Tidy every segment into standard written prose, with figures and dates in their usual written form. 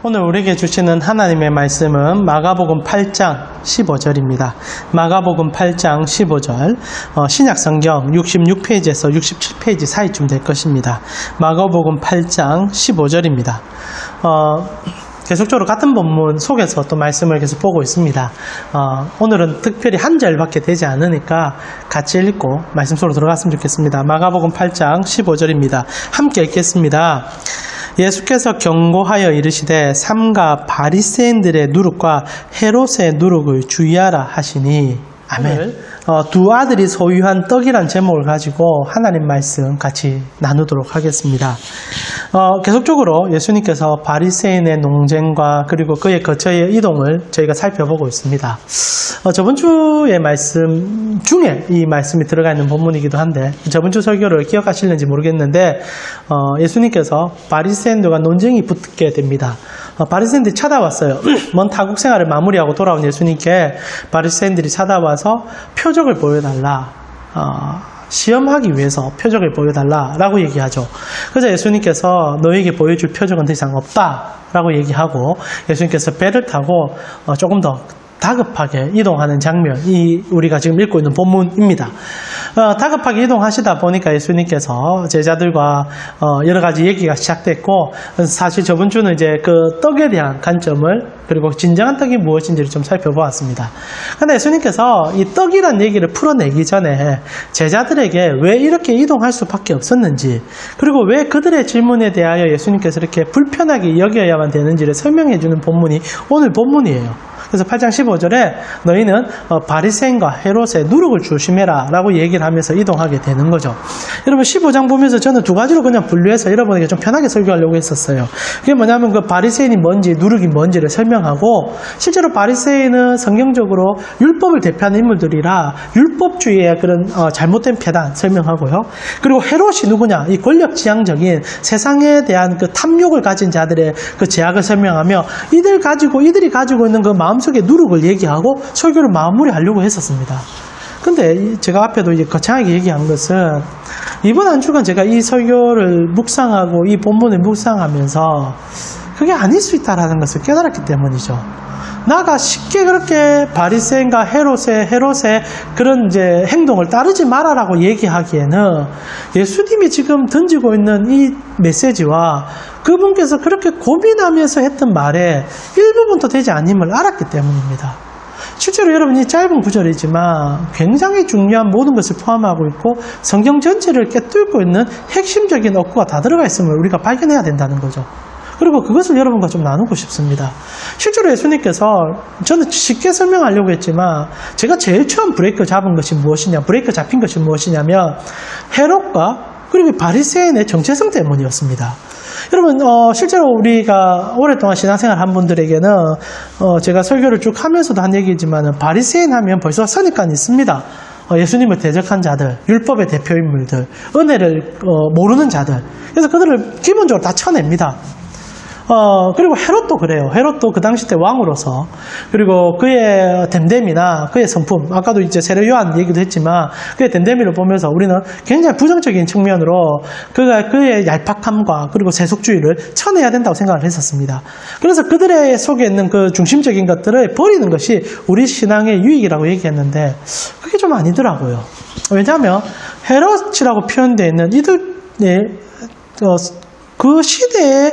오늘 우리에게 주시는 하나님의 말씀은 마가복음 8장 15절입니다. 마가복음 8장 15절 신약성경 66페이지에서 67페이지 사이쯤 될 것입니다. 마가복음 8장 15절입니다. 계속적으로 같은 본문 속에서 또 말씀을 계속 보고 있습니다. 오늘은 특별히 한 절밖에 되지 않으니까 같이 읽고 말씀 속으로 들어갔으면 좋겠습니다. 마가복음 8장 15절입니다. 함께 읽겠습니다. 예수께서 경고하여 이르시되 삼가 바리새인들의 누룩과 헤롯의 누룩을 주의하라 하시니 아멘. 두 아들이 소유한 떡이란 제목을 가지고 하나님 말씀 같이 나누도록 하겠습니다. 계속적으로 예수님께서 바리새인의 논쟁과 그리고 그의 거처의 이동을 저희가 살펴보고 있습니다. 저번 주의 말씀 중에 이 말씀이 들어가 있는 본문이기도 한데 저번 주 설교를 기억하실는지 모르겠는데 예수님께서 바리새인들과 논쟁이 붙게 됩니다. 바리새인들이 찾아왔어요. 먼 타국 생활을 마무리하고 돌아온 예수님께 바리새인들이 찾아와서 표적을 보여달라. 시험하기 위해서 표적을 보여달라라고 얘기하죠. 그래서 예수님께서 너에게 보여줄 표적은 더 이상 없다라고 얘기하고 예수님께서 배를 타고 조금 더 다급하게 이동하는 장면이 우리가 지금 읽고 있는 본문입니다. 다급하게 이동하시다 보니까 예수님께서 제자들과 여러 가지 얘기가 시작됐고 사실 저번 주는 이제 그 떡에 대한 관점을 그리고 진정한 떡이 무엇인지를 좀 살펴보았습니다. 그런데 예수님께서 이 떡이란 얘기를 풀어내기 전에 제자들에게 왜 이렇게 이동할 수밖에 없었는지 그리고 왜 그들의 질문에 대하여 예수님께서 이렇게 불편하게 여겨야만 되는지를 설명해 주는 본문이 오늘 본문이에요. 그래서 8장 15절에 너희는 바리새인과 헤롯의 누룩을 조심해라 라고 얘기를 하면서 이동하게 되는 거죠. 여러분 15장 보면서 저는 두 가지로 그냥 분류해서 여러분에게 좀 편하게 설교하려고 했었어요. 그게 뭐냐면 그 바리새인이 뭔지 누룩이 뭔지를 설명하고 실제로 바리새인은 성경적으로 율법을 대표하는 인물들이라 율법주의의 그런 잘못된 폐단 설명하고요. 그리고 헤롯이 누구냐? 이 권력지향적인 세상에 대한 그 탐욕을 가진 자들의 그 제약을 설명하며 이들이 가지고 있는 그 마음속의 누룩을 얘기하고 설교를 마무리하려고 했었습니다. 근데 제가 앞에도 이제 거창하게 얘기한 것은 이번 한 주간 제가 이 설교를 묵상하고 이 본문을 묵상하면서 그게 아닐 수 있다라는 것을 깨달았기 때문이죠. 나가 쉽게 그렇게 바리새인과 헤롯의 그런 이제 행동을 따르지 마라라고 얘기하기에는 예수님이 지금 던지고 있는 이 메시지와 그분께서 그렇게 고민하면서 했던 말에 일부분도 되지 않음을 알았기 때문입니다. 실제로 여러분 이 짧은 구절이지만 굉장히 중요한 모든 것을 포함하고 있고 성경 전체를 꿰뚫고 있는 핵심적인 어구가 다 들어가 있음을 우리가 발견해야 된다는 거죠. 그리고 그것을 여러분과 좀 나누고 싶습니다. 실제로 예수님께서 저는 쉽게 설명하려고 했지만 제가 제일 처음 브레이크 잡은 것이 무엇이냐, 브레이크 잡힌 것이 무엇이냐면 헤롯과 그리고 바리새인의 정체성 때문이었습니다. 여러분 실제로 우리가 오랫동안 신앙생활 한 분들에게는 제가 설교를 쭉 하면서도 한 얘기지만 바리새인 하면 벌써 선입관이 있습니다. 예수님을 대적한 자들, 율법의 대표인물들, 은혜를 모르는 자들. 그래서 그들을 기본적으로 다 쳐냅니다. 그리고 헤롯도 그래요. 헤롯도 그 당시 때 왕으로서 그리고 그의 댐댐이나 그의 성품, 아까도 이제 세례 요한 얘기도 했지만 그의 댐댐이를 보면서 우리는 굉장히 부정적인 측면으로 그의 얄팍함과 그리고 세속주의를 쳐내야 된다고 생각을 했었습니다. 그래서 그들의 속에 있는 그 중심적인 것들을 버리는 것이 우리 신앙의 유익이라고 얘기했는데 그게 좀 아니더라고요. 왜냐하면 헤롯이라고 표현되어 있는 이들의 그 시대의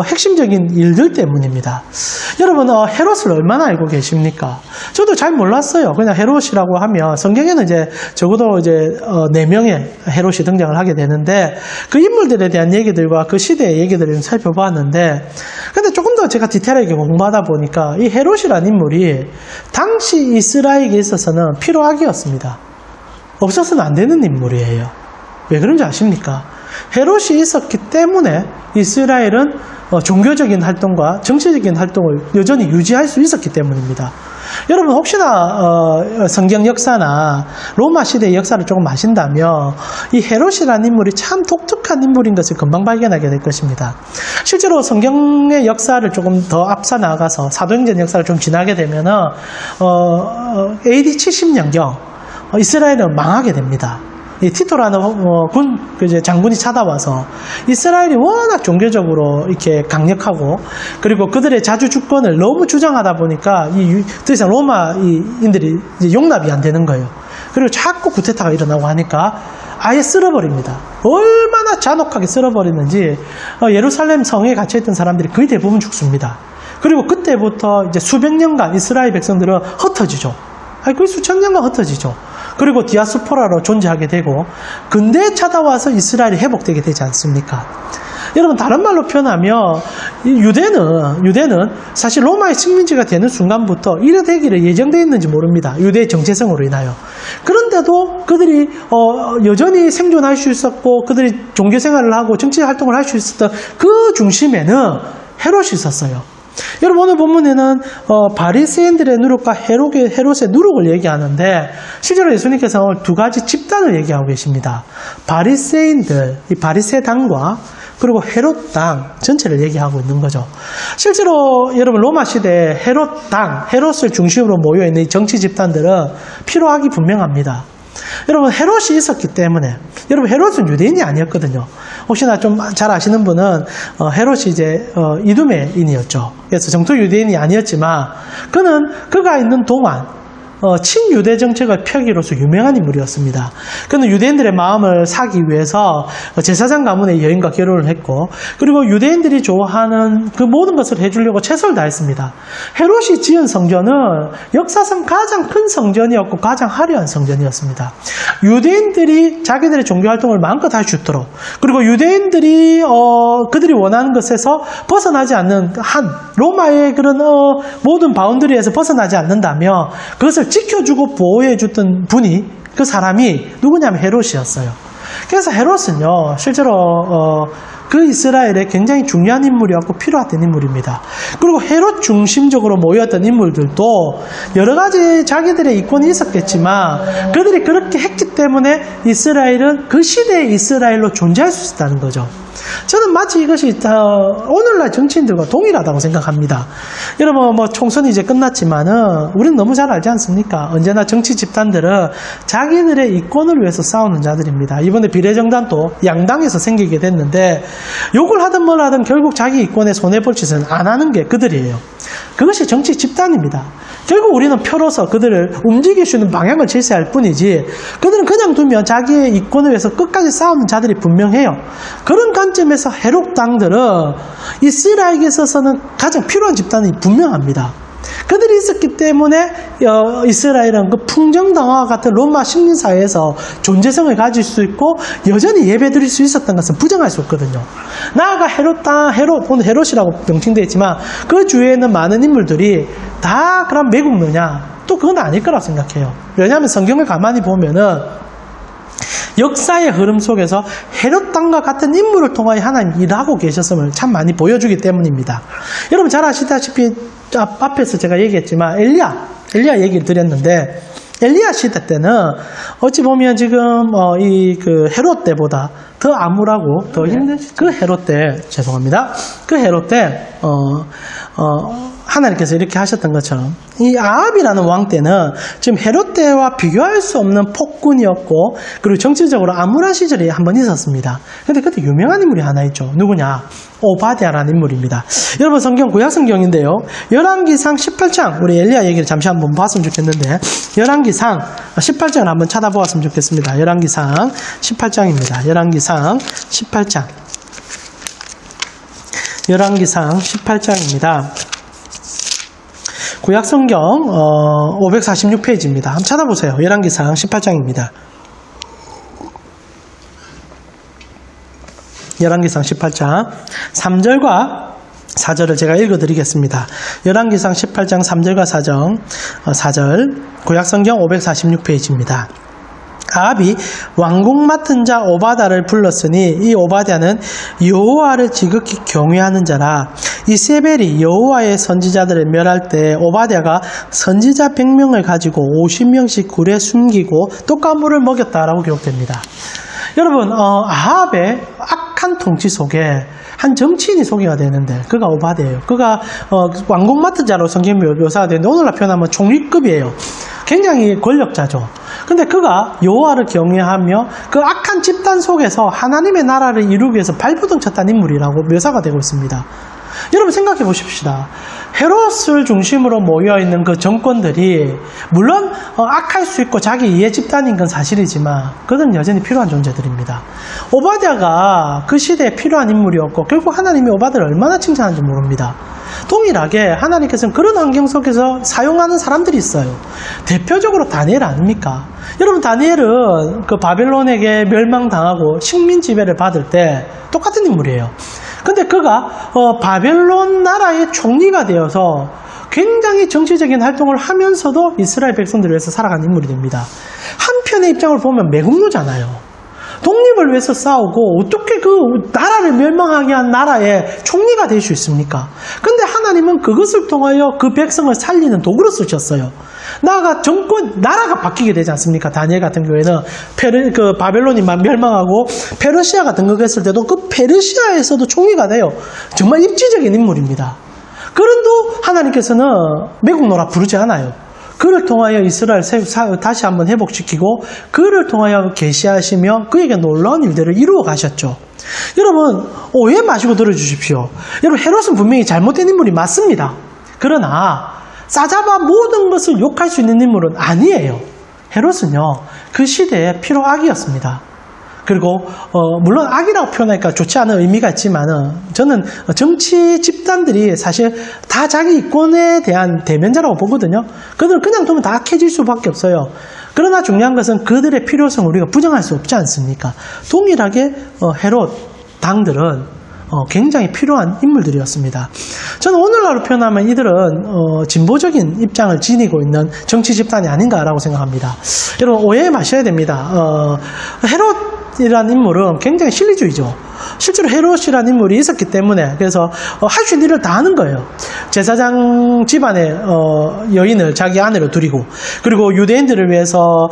핵심적인 일들 때문입니다. 여러분 헤롯을 얼마나 알고 계십니까? 저도 잘 몰랐어요. 그냥 헤롯이라고 하면 성경에는 이제 적어도 이제 4명의 헤롯이 등장을 하게 되는데 그 인물들에 대한 얘기들과 그 시대의 얘기들을 좀 살펴봤는데 근데 조금 더 제가 디테일하게 공부하다 보니까 이 헤롯이라는 인물이 당시 이스라엘에 있어서는 필요악이었습니다. 없어서는 안 되는 인물이에요. 왜 그런지 아십니까? 헤롯이 있었기 때문에 이스라엘은 종교적인 활동과 정치적인 활동을 여전히 유지할 수 있었기 때문입니다. 여러분 혹시나 성경 역사나 로마 시대의 역사를 조금 아신다면 이 헤롯이라는 인물이 참 독특한 인물인 것을 금방 발견하게 될 것입니다. 실제로 성경의 역사를 조금 더 앞서 나가서 사도행전 역사를 좀 지나게 되면은 AD 70년경 이스라엘은 망하게 됩니다. 이 티토라는 이제 장군이 찾아와서 이스라엘이 워낙 종교적으로 이렇게 강력하고 그리고 그들의 자주 주권을 너무 주장하다 보니까 더 이상 로마인들이 이제 용납이 안 되는 거예요. 그리고 자꾸 쿠데타가 일어나고 하니까 아예 쓸어버립니다. 얼마나 잔혹하게 쓸어버리는지 예루살렘 성에 갇혀있던 사람들이 거의 대부분 죽습니다. 그리고 그때부터 이제 수백 년간 이스라엘 백성들은 흩어지죠. 거의 수천 년간 흩어지죠. 그리고 디아스포라로 존재하게 되고 근대에 찾아와서 이스라엘이 회복되게 되지 않습니까? 여러분 다른 말로 표현하면 유대는 사실 로마의 식민지가 되는 순간부터 이래 되기를 예정되어 있는지 모릅니다. 유대의 정체성으로 인하여. 그런데도 그들이 여전히 생존할 수 있었고 그들이 종교생활을 하고 정치활동을 할 수 있었던 그 중심에는 헤롯이 있었어요. 여러분 오늘 본문에는 바리새인들의 누룩과 헤롯의 누룩을 얘기하는데 실제로 예수님께서 오늘 두 가지 집단을 얘기하고 계십니다. 바리새인들, 이 바리새당과 그리고 헤롯 당 전체를 얘기하고 있는 거죠. 실제로 여러분 로마 시대에 헤롯을 중심으로 모여있는 이 정치 집단들은 필요하기 분명합니다. 여러분 헤롯이 있었기 때문에 여러분 헤롯은 유대인이 아니었거든요. 혹시나 좀 잘 아시는 분은 헤롯이 이제 이두메인이었죠. 그래서 정토 유대인이 아니었지만 그가 있는 동안 친유대 정책을 펴기로서 유명한 인물이었습니다. 그는 유대인들의 마음을 사기 위해서 제사장 가문의 여인과 결혼을 했고 그리고 유대인들이 좋아하는 그 모든 것을 해주려고 최선을 다했습니다. 헤롯이 지은 성전은 역사상 가장 큰 성전이었고 가장 화려한 성전이었습니다. 유대인들이 자기들의 종교활동을 마음껏 할 수 있도록 그리고 유대인들이 그들이 원하는 것에서 벗어나지 않는 로마의 그런 모든 바운더리에서 벗어나지 않는다며 그것을 지켜주고 보호해줬던 분이 그 사람이 누구냐면 헤롯이었어요. 그래서 헤롯은요 실제로 그 이스라엘에 굉장히 중요한 인물이었고 필요했던 인물입니다. 그리고 헤롯 중심적으로 모였던 인물들도 여러 가지 자기들의 이권이 있었겠지만 그들이 그렇게 했기 때문에 이스라엘은 그 시대의 이스라엘로 존재할 수 있다는 거죠. 저는 마치 이것이 오늘날 정치인들과 동일하다고 생각합니다. 여러분 총선이 이제 끝났지만은 우리는 너무 잘 알지 않습니까? 언제나 정치 집단들은 자기들의 이권을 위해서 싸우는 자들입니다. 이번에 비례정당도 양당에서 생기게 됐는데 욕을 하든 뭘 하든 결국 자기 이권에 손해볼 짓은 안 하는 게 그들이에요. 그것이 정치 집단입니다. 결국 우리는 표로서 그들을 움직일 수 있는 방향을 제시할 뿐이지 그들은 그냥 두면 자기의 이권을 위해서 끝까지 싸우는 자들이 분명해요. 그런 관점에서 헤롯당들은 이스라엘에 있어서는 가장 필요한 집단이 분명합니다. 그들이 있었기 때문에 이스라엘은 그 풍정당화와 같은 로마 식민사회에서 존재성을 가질 수 있고 여전히 예배드릴 수 있었던 것은 부정할 수 없거든요. 나아가 오늘 헤롯이라고 명칭되어 있지만 그 주위에는 많은 인물들이 다 그럼 매국노냐? 또 그건 아닐 거라고 생각해요. 왜냐하면 성경을 가만히 보면은 역사의 흐름 속에서 헤롯당과 같은 인물을 통하여 하나님 일하고 계셨음을 참 많이 보여주기 때문입니다. 여러분 잘 아시다시피 앞에서 제가 얘기했지만 엘리야 얘기를 드렸는데 엘리야 시대 때는 어찌 보면 지금 그 헤롯 때보다 더 암울하고 더 힘든 그 헤롯 때 그 헤롯 때 하나님께서 이렇게 하셨던 것처럼 이 아합이라는 왕 때는 지금 헤롯 때와 비교할 수 없는 폭군이었고 그리고 정치적으로 암울한 시절이 한번 있었습니다. 근데 그때 유명한 인물이 하나 있죠. 누구냐? 오바댜라는 인물입니다. 여러분 성경 구약성경인데요. 열왕기상 18장 우리 엘리야 얘기를 잠시 한번 봤으면 좋겠는데 열왕기상 18장을 한번 찾아보았으면 좋겠습니다. 열왕기상 18장입니다. 열왕기상 18장 열왕기상 18장입니다. 구약성경 546페이지입니다. 한번 찾아보세요. 열왕기상 18장입니다. 열왕기상 18장 3절과 4절을 제가 읽어드리겠습니다. 열왕기상 18장 3절과 4절 구약성경 546페이지입니다. 아합이 왕궁 맡은 자 오바댜를 불렀으니 이 오바댜는 여호와를 지극히 경외하는 자라. 이세벨이 여호와의 선지자들을 멸할 때 오바댜가 선지자 100명을 가지고 50명씩 굴에 숨기고 떡가물을 먹였다라고 기록됩니다. 여러분 아합의 악한 통치 속에 한 정치인이 소개가 되는데 그가 오바댜예요. 그가 왕궁 맡은 자로 성경 묘사가 되는데 오늘날 표현하면 총리급이에요. 굉장히 권력자죠. 근데 그가 여호와를 경외하며 그 악한 집단 속에서 하나님의 나라를 이루기 위해서 발부둥 쳤다는 인물이라고 묘사가 되고 있습니다. 여러분 생각해 보십시다. 헤롯을 중심으로 모여있는 그 정권들이 물론 악할 수 있고 자기 이해 집단인 건 사실이지만 그들은 여전히 필요한 존재들입니다. 오바댜가 그 시대에 필요한 인물이었고 결국 하나님이 오바댜를 얼마나 칭찬하는지 모릅니다. 동일하게 하나님께서는 그런 환경 속에서 사용하는 사람들이 있어요. 대표적으로 다니엘 아닙니까? 여러분 다니엘은 그 바벨론에게 멸망당하고 식민 지배를 받을 때 똑같은 인물이에요. 근데 그가 바벨론 나라의 총리가 되어서 굉장히 정치적인 활동을 하면서도 이스라엘 백성들을 위해서 살아가는 인물이 됩니다. 한편의 입장을 보면 매국노잖아요. 독립을 위해서 싸우고 어떻게 그 나라를 멸망하게 한 나라의 총리가 될 수 있습니까? 근데 하나님은 그것을 통하여 그 백성을 살리는 도구로 쓰셨어요. 나라가 바뀌게 되지 않습니까? 다니엘 같은 경우에는 바벨론이 멸망하고 페르시아가 등극했을 때도 그 페르시아에서도 총리가 돼요. 정말 입지적인 인물입니다. 그런데 하나님께서는 매국노라 부르지 않아요. 그를 통하여 이스라엘 다시 한번 회복시키고 그를 통하여 계시하시며 그에게 놀라운 일들을 이루어 가셨죠. 여러분 오해 마시고 들어주십시오. 여러분 헤롯은 분명히 잘못된 인물이 맞습니다. 그러나 싸잡아 모든 것을 욕할 수 있는 인물은 아니에요. 헤롯은요 그 시대의 필요악이었습니다. 그리고 물론 악이라고 표현하니까 좋지 않은 의미가 있지만은 저는 정치 집단들이 사실 다 자기 이권에 대한 대면자라고 보거든요. 그들은 그냥 두면 다 악해질 수밖에 없어요. 그러나 중요한 것은 그들의 필요성을 우리가 부정할 수 없지 않습니까? 동일하게 헤롯 당들은 굉장히 필요한 인물들이었습니다. 저는 오늘날로 표현하면 이들은 진보적인 입장을 지니고 있는 정치 집단이 아닌가라고 생각합니다. 여러분 오해 마셔야 됩니다. 헤롯이라는 인물은 굉장히 실리주의죠. 실제로 헤롯이라는 인물이 있었기 때문에 그래서 할 수 있는 일을 다 하는 거예요. 제사장 집안의 여인을 자기 아내로 두리고 그리고 유대인들을 위해서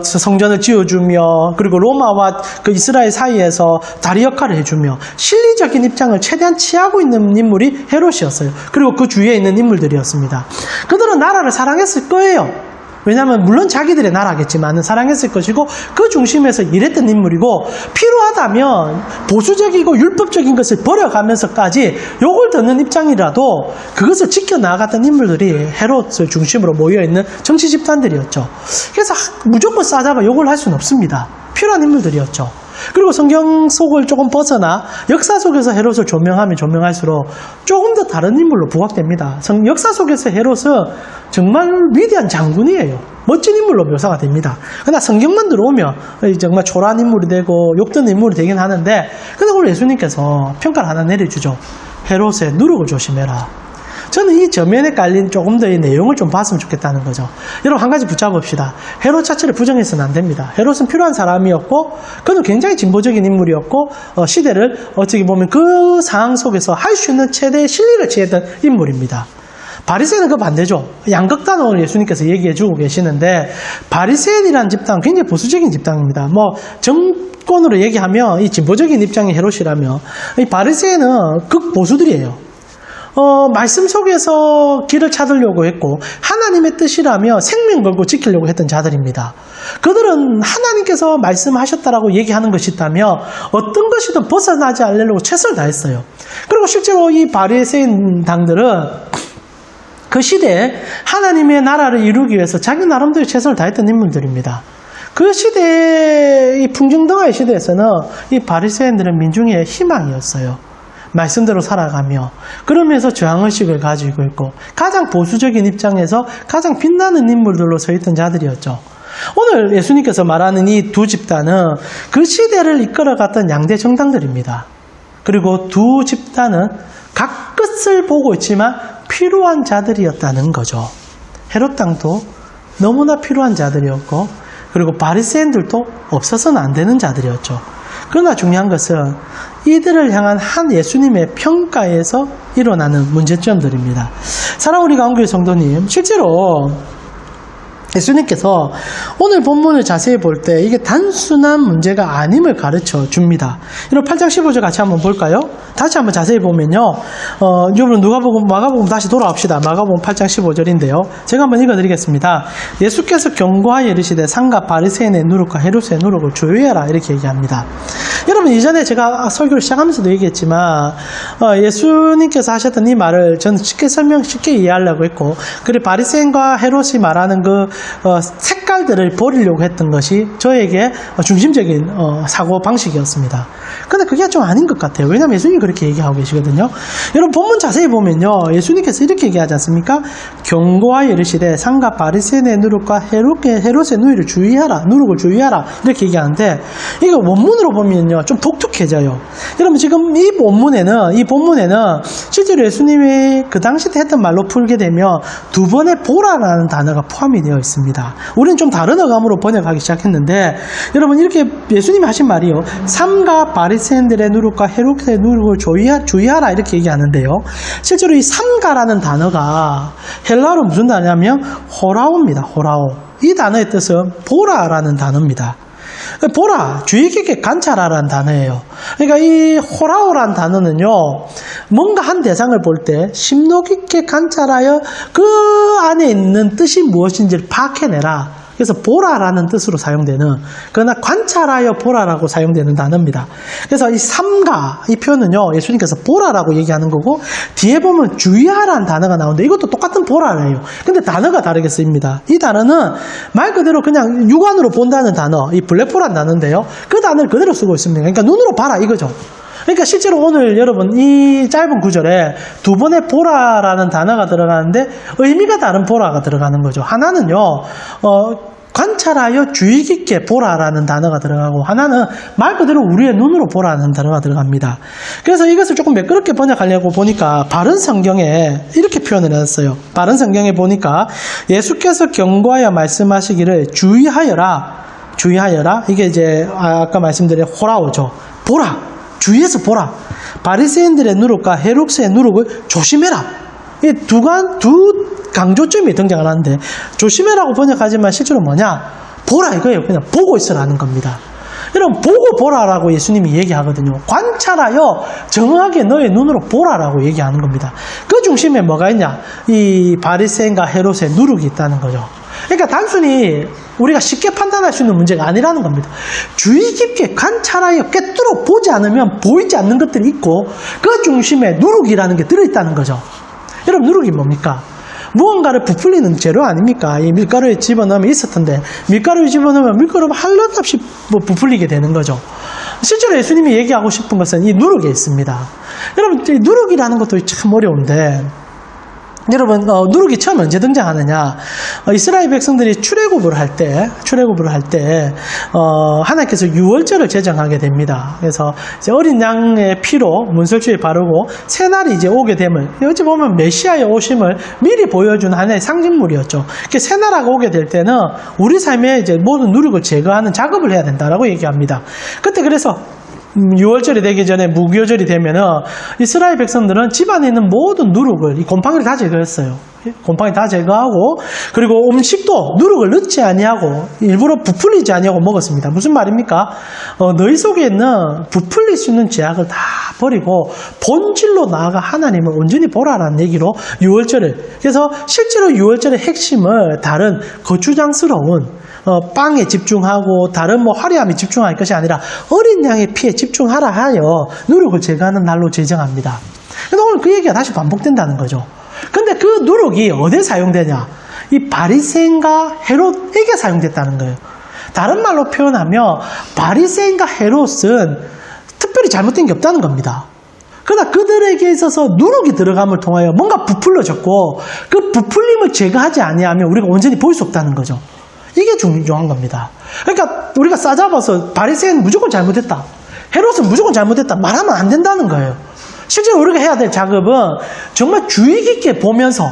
성전을 지어주며 그리고 로마와 그 이스라엘 사이에서 다리 역할을 해주며 실리적인 입장을 최대한 취하고 있는 인물이 헤롯이었어요. 그리고 그 주위에 있는 인물들이었습니다. 그들은 나라를 사랑했을 거예요. 왜냐하면 물론 자기들의 나라겠지만 사랑했을 것이고 그 중심에서 일했던 인물이고 필요하다면 보수적이고 율법적인 것을 버려가면서까지 욕을 듣는 입장이라도 그것을 지켜나갔던 인물들이 헤롯을 중심으로 모여있는 정치 집단들이었죠. 그래서 무조건 싸잡아 욕을 할 수는 없습니다. 필요한 인물들이었죠. 그리고 성경 속을 조금 벗어나 역사 속에서 헤롯을 조명하면 조명할수록 조금 더 다른 인물로 부각됩니다. 역사 속에서 헤롯은 정말 위대한 장군이에요. 멋진 인물로 묘사가 됩니다. 그러나 성경만 들어오면 정말 초라한 인물이 되고 욕되는 인물이 되긴 하는데 근데 오늘 예수님께서 평가를 하나 내려주죠. 헤롯의 누룩을 조심해라. 저는 이 저면에 깔린 조금 더 이 내용을 좀 봤으면 좋겠다는 거죠. 여러분 한 가지 붙잡읍시다. 헤롯 자체를 부정해서는 안 됩니다. 헤롯은 필요한 사람이었고 그는 굉장히 진보적인 인물이었고 시대를 어떻게 보면 그 상황 속에서 할 수 있는 최대의 실리를 취했던 인물입니다. 바리새인은 그 반대죠. 양극단을 오늘 예수님께서 얘기해주고 계시는데 바리새인이라는 집단은 굉장히 보수적인 집단입니다. 정권으로 얘기하면 이 진보적인 입장의 헤롯이라면 이 바리새인은 극보수들이에요. 말씀 속에서 길을 찾으려고 했고 하나님의 뜻이라며 생명 걸고 지키려고 했던 자들입니다. 그들은 하나님께서 말씀하셨다라고 얘기하는 것이 있다며 어떤 것이든 벗어나지 않으려고 최선을 다했어요. 그리고 실제로 이 바리새인 당들은 그 시대에 하나님의 나라를 이루기 위해서 자기 나름대로 최선을 다했던 인물들입니다. 그 시대의 이 풍정등화의 시대에서는 이 바리새인들은 민중의 희망이었어요. 말씀대로 살아가며 그러면서 저항의식을 가지고 있고 가장 보수적인 입장에서 가장 빛나는 인물들로 서 있던 자들이었죠. 오늘 예수님께서 말하는 이 두 집단은 그 시대를 이끌어갔던 양대 정당들입니다. 그리고 두 집단은 각 끝을 보고 있지만 필요한 자들이었다는 거죠. 헤롯 당도 너무나 필요한 자들이었고 그리고 바리새인들도 없어서는 안 되는 자들이었죠. 그러나 중요한 것은 이들을 향한 한 예수님의 평가에서 일어나는 문제점들입니다. 사랑하는 우리 가운데 성도님, 실제로 예수님께서 오늘 본문을 자세히 볼 때 이게 단순한 문제가 아님을 가르쳐 줍니다. 이런 8장 15절 같이 한번 볼까요? 다시 한번 자세히 보면요. 여러분 마가복음 다시 돌아옵시다. 마가복음 8장 15절인데요. 제가 한번 읽어드리겠습니다. 예수께서 경고하여 이르시되 상가 바리새인의 누룩과 헤롯의 누룩을 조유해라 이렇게 얘기합니다. 여러분 이전에 제가 설교를 시작하면서도 얘기했지만 예수님께서 하셨던 이 말을 저는 쉽게 이해하려고 했고 그리고 바리새인과 헤롯이 말하는 그 색깔들을 버리려고 했던 것이 저에게 중심적인 사고 방식이었습니다. 근데 그게 좀 아닌 것 같아요. 왜냐하면 예수님이 그렇게 얘기하고 계시거든요. 여러분 본문 자세히 보면요. 예수님께서 이렇게 얘기하지 않습니까? 경고하여 이르시되 상가 바리새인의 누룩과 헤롯의 누이를 주의하라. 누룩을 주의하라. 이렇게 얘기하는데 이거 원문으로 보면요. 좀 독특해져요. 여러분 지금 이 본문에는 실제로 예수님이 그 당시 때 했던 말로 풀게 되면 두 번의 보라라는 단어가 포함이 되어 있습니다. 우리는 좀 다른 어감으로 번역하기 시작했는데 여러분 이렇게 예수님이 하신 말이요. 삼가 바리새인들의 누룩과 헤롯의 누룩을 주의하라 이렇게 얘기하는데요. 실제로 이 삼가라는 단어가 헬라어로 무슨 단어냐면 호라오입니다. 호라오. 이 단어의 뜻은 보라라는 단어입니다. 보라, 주의 깊게 관찰하라는 단어예요. 그러니까 이 호라오라는 단어는요, 뭔가 한 대상을 볼 때 심도 깊게 관찰하여 그 안에 있는 뜻이 무엇인지를 파악해내라. 그래서 보라라는 뜻으로 사용되는, 그러나 관찰하여 보라라고 사용되는 단어입니다. 그래서 이 삼가, 이 표현은요, 예수님께서 보라라고 얘기하는 거고, 뒤에 보면 주의하라는 단어가 나오는데, 이것도 똑같은 보라예요. 근데 단어가 다르게 쓰입니다. 이 단어는 말 그대로 그냥 육안으로 본다는 단어, 이 블랙포라는 단어인데요. 그 단어를 그대로 쓰고 있습니다. 그러니까 눈으로 봐라, 이거죠. 그러니까 실제로 오늘 여러분 이 짧은 구절에 두 번의 보라라는 단어가 들어가는데 의미가 다른 보라가 들어가는 거죠. 하나는요, 관찰하여 주의 깊게 보라라는 단어가 들어가고 하나는 말 그대로 우리의 눈으로 보라는 단어가 들어갑니다. 그래서 이것을 조금 매끄럽게 번역하려고 보니까 바른 성경에 이렇게 표현을 했어요. 바른 성경에 보니까 예수께서 경고하여 말씀하시기를 주의하여라. 이게 이제 아까 말씀드린 호라오죠. 보라. 주의해서 보라. 바리새인들의 누룩과 헤롯의 누룩을 조심해라. 이 두 강조점이 등장을 하는데 조심해라고 번역하지만 실제로 뭐냐? 보라 이거예요. 그냥 보고 있으라는 겁니다. 여러분 보고 보라라고 예수님이 얘기하거든요. 관찰하여 정확하게 너의 눈으로 보라라고 얘기하는 겁니다. 그 중심에 뭐가 있냐? 이 바리새인과 헤롯의 누룩이 있다는 거죠. 그러니까 단순히 우리가 쉽게 판단할 수 있는 문제가 아니라는 겁니다. 주의 깊게 관찰하여 꿰뚫어 보지 않으면 보이지 않는 것들이 있고 그 중심에 누룩이라는 게 들어있다는 거죠. 여러분 누룩이 뭡니까? 무언가를 부풀리는 재료 아닙니까? 이 밀가루에 집어넣으면 있을 텐데 밀가루에 집어넣으면 밀가루가 한lot 없이 부풀리게 되는 거죠. 실제로 예수님이 얘기하고 싶은 것은 이 누룩에 있습니다. 여러분 이 누룩이라는 것도 참 어려운데 여러분 누룩이 처음 언제 등장하느냐? 이스라엘 백성들이 출애굽을 할 때 하나님께서 유월절을 제정하게 됩니다. 그래서 이제 어린 양의 피로 문설주에 바르고 새날이 이제 오게 되면 어찌 보면 메시아의 오심을 미리 보여주는 하나의 상징물이었죠. 새나라가 오게 될 때는 우리 삶에 이제 모든 누룩을 제거하는 작업을 해야 된다라고 얘기합니다. 그때 그래서 유월절이 되기 전에 무교절이 되면은 이스라엘 백성들은 집안에 있는 모든 누룩을 이 곰팡이를 다 제거했어요. 곰팡이 다 제거하고 그리고 음식도 누룩을 넣지 아니하고 일부러 부풀리지 아니하고 먹었습니다. 무슨 말입니까? 너희 속에 있는 부풀릴 수 있는 제약을 다 버리고 본질로 나아가 하나님을 온전히 보라라는 얘기로 유월절을, 그래서 실제로 유월절의 핵심을 다른 거추장스러운 빵에 집중하고 다른 화려함에 집중할 것이 아니라 어린 양의 피에 집중하라 하여 누룩을 제거하는 날로 제정합니다. 그런데 오늘 그 얘기가 다시 반복된다는 거죠. 근데 그 누룩이 어디에 사용되냐? 이 바리새인과 헤롯에게 사용됐다는 거예요. 다른 말로 표현하면 바리새인과 헤롯은 특별히 잘못된 게 없다는 겁니다. 그러나 그들에게 있어서 누룩이 들어감을 통하여 뭔가 부풀려졌고 그 부풀림을 제거하지 아니하면 우리가 온전히 볼 수 없다는 거죠. 이게 중요한 겁니다. 그러니까 우리가 싸잡아서 바리새인은 무조건 잘못했다, 헤롯은 무조건 잘못했다 말하면 안 된다는 거예요. 실제로 우리가 해야 될 작업은 정말 주의 깊게 보면서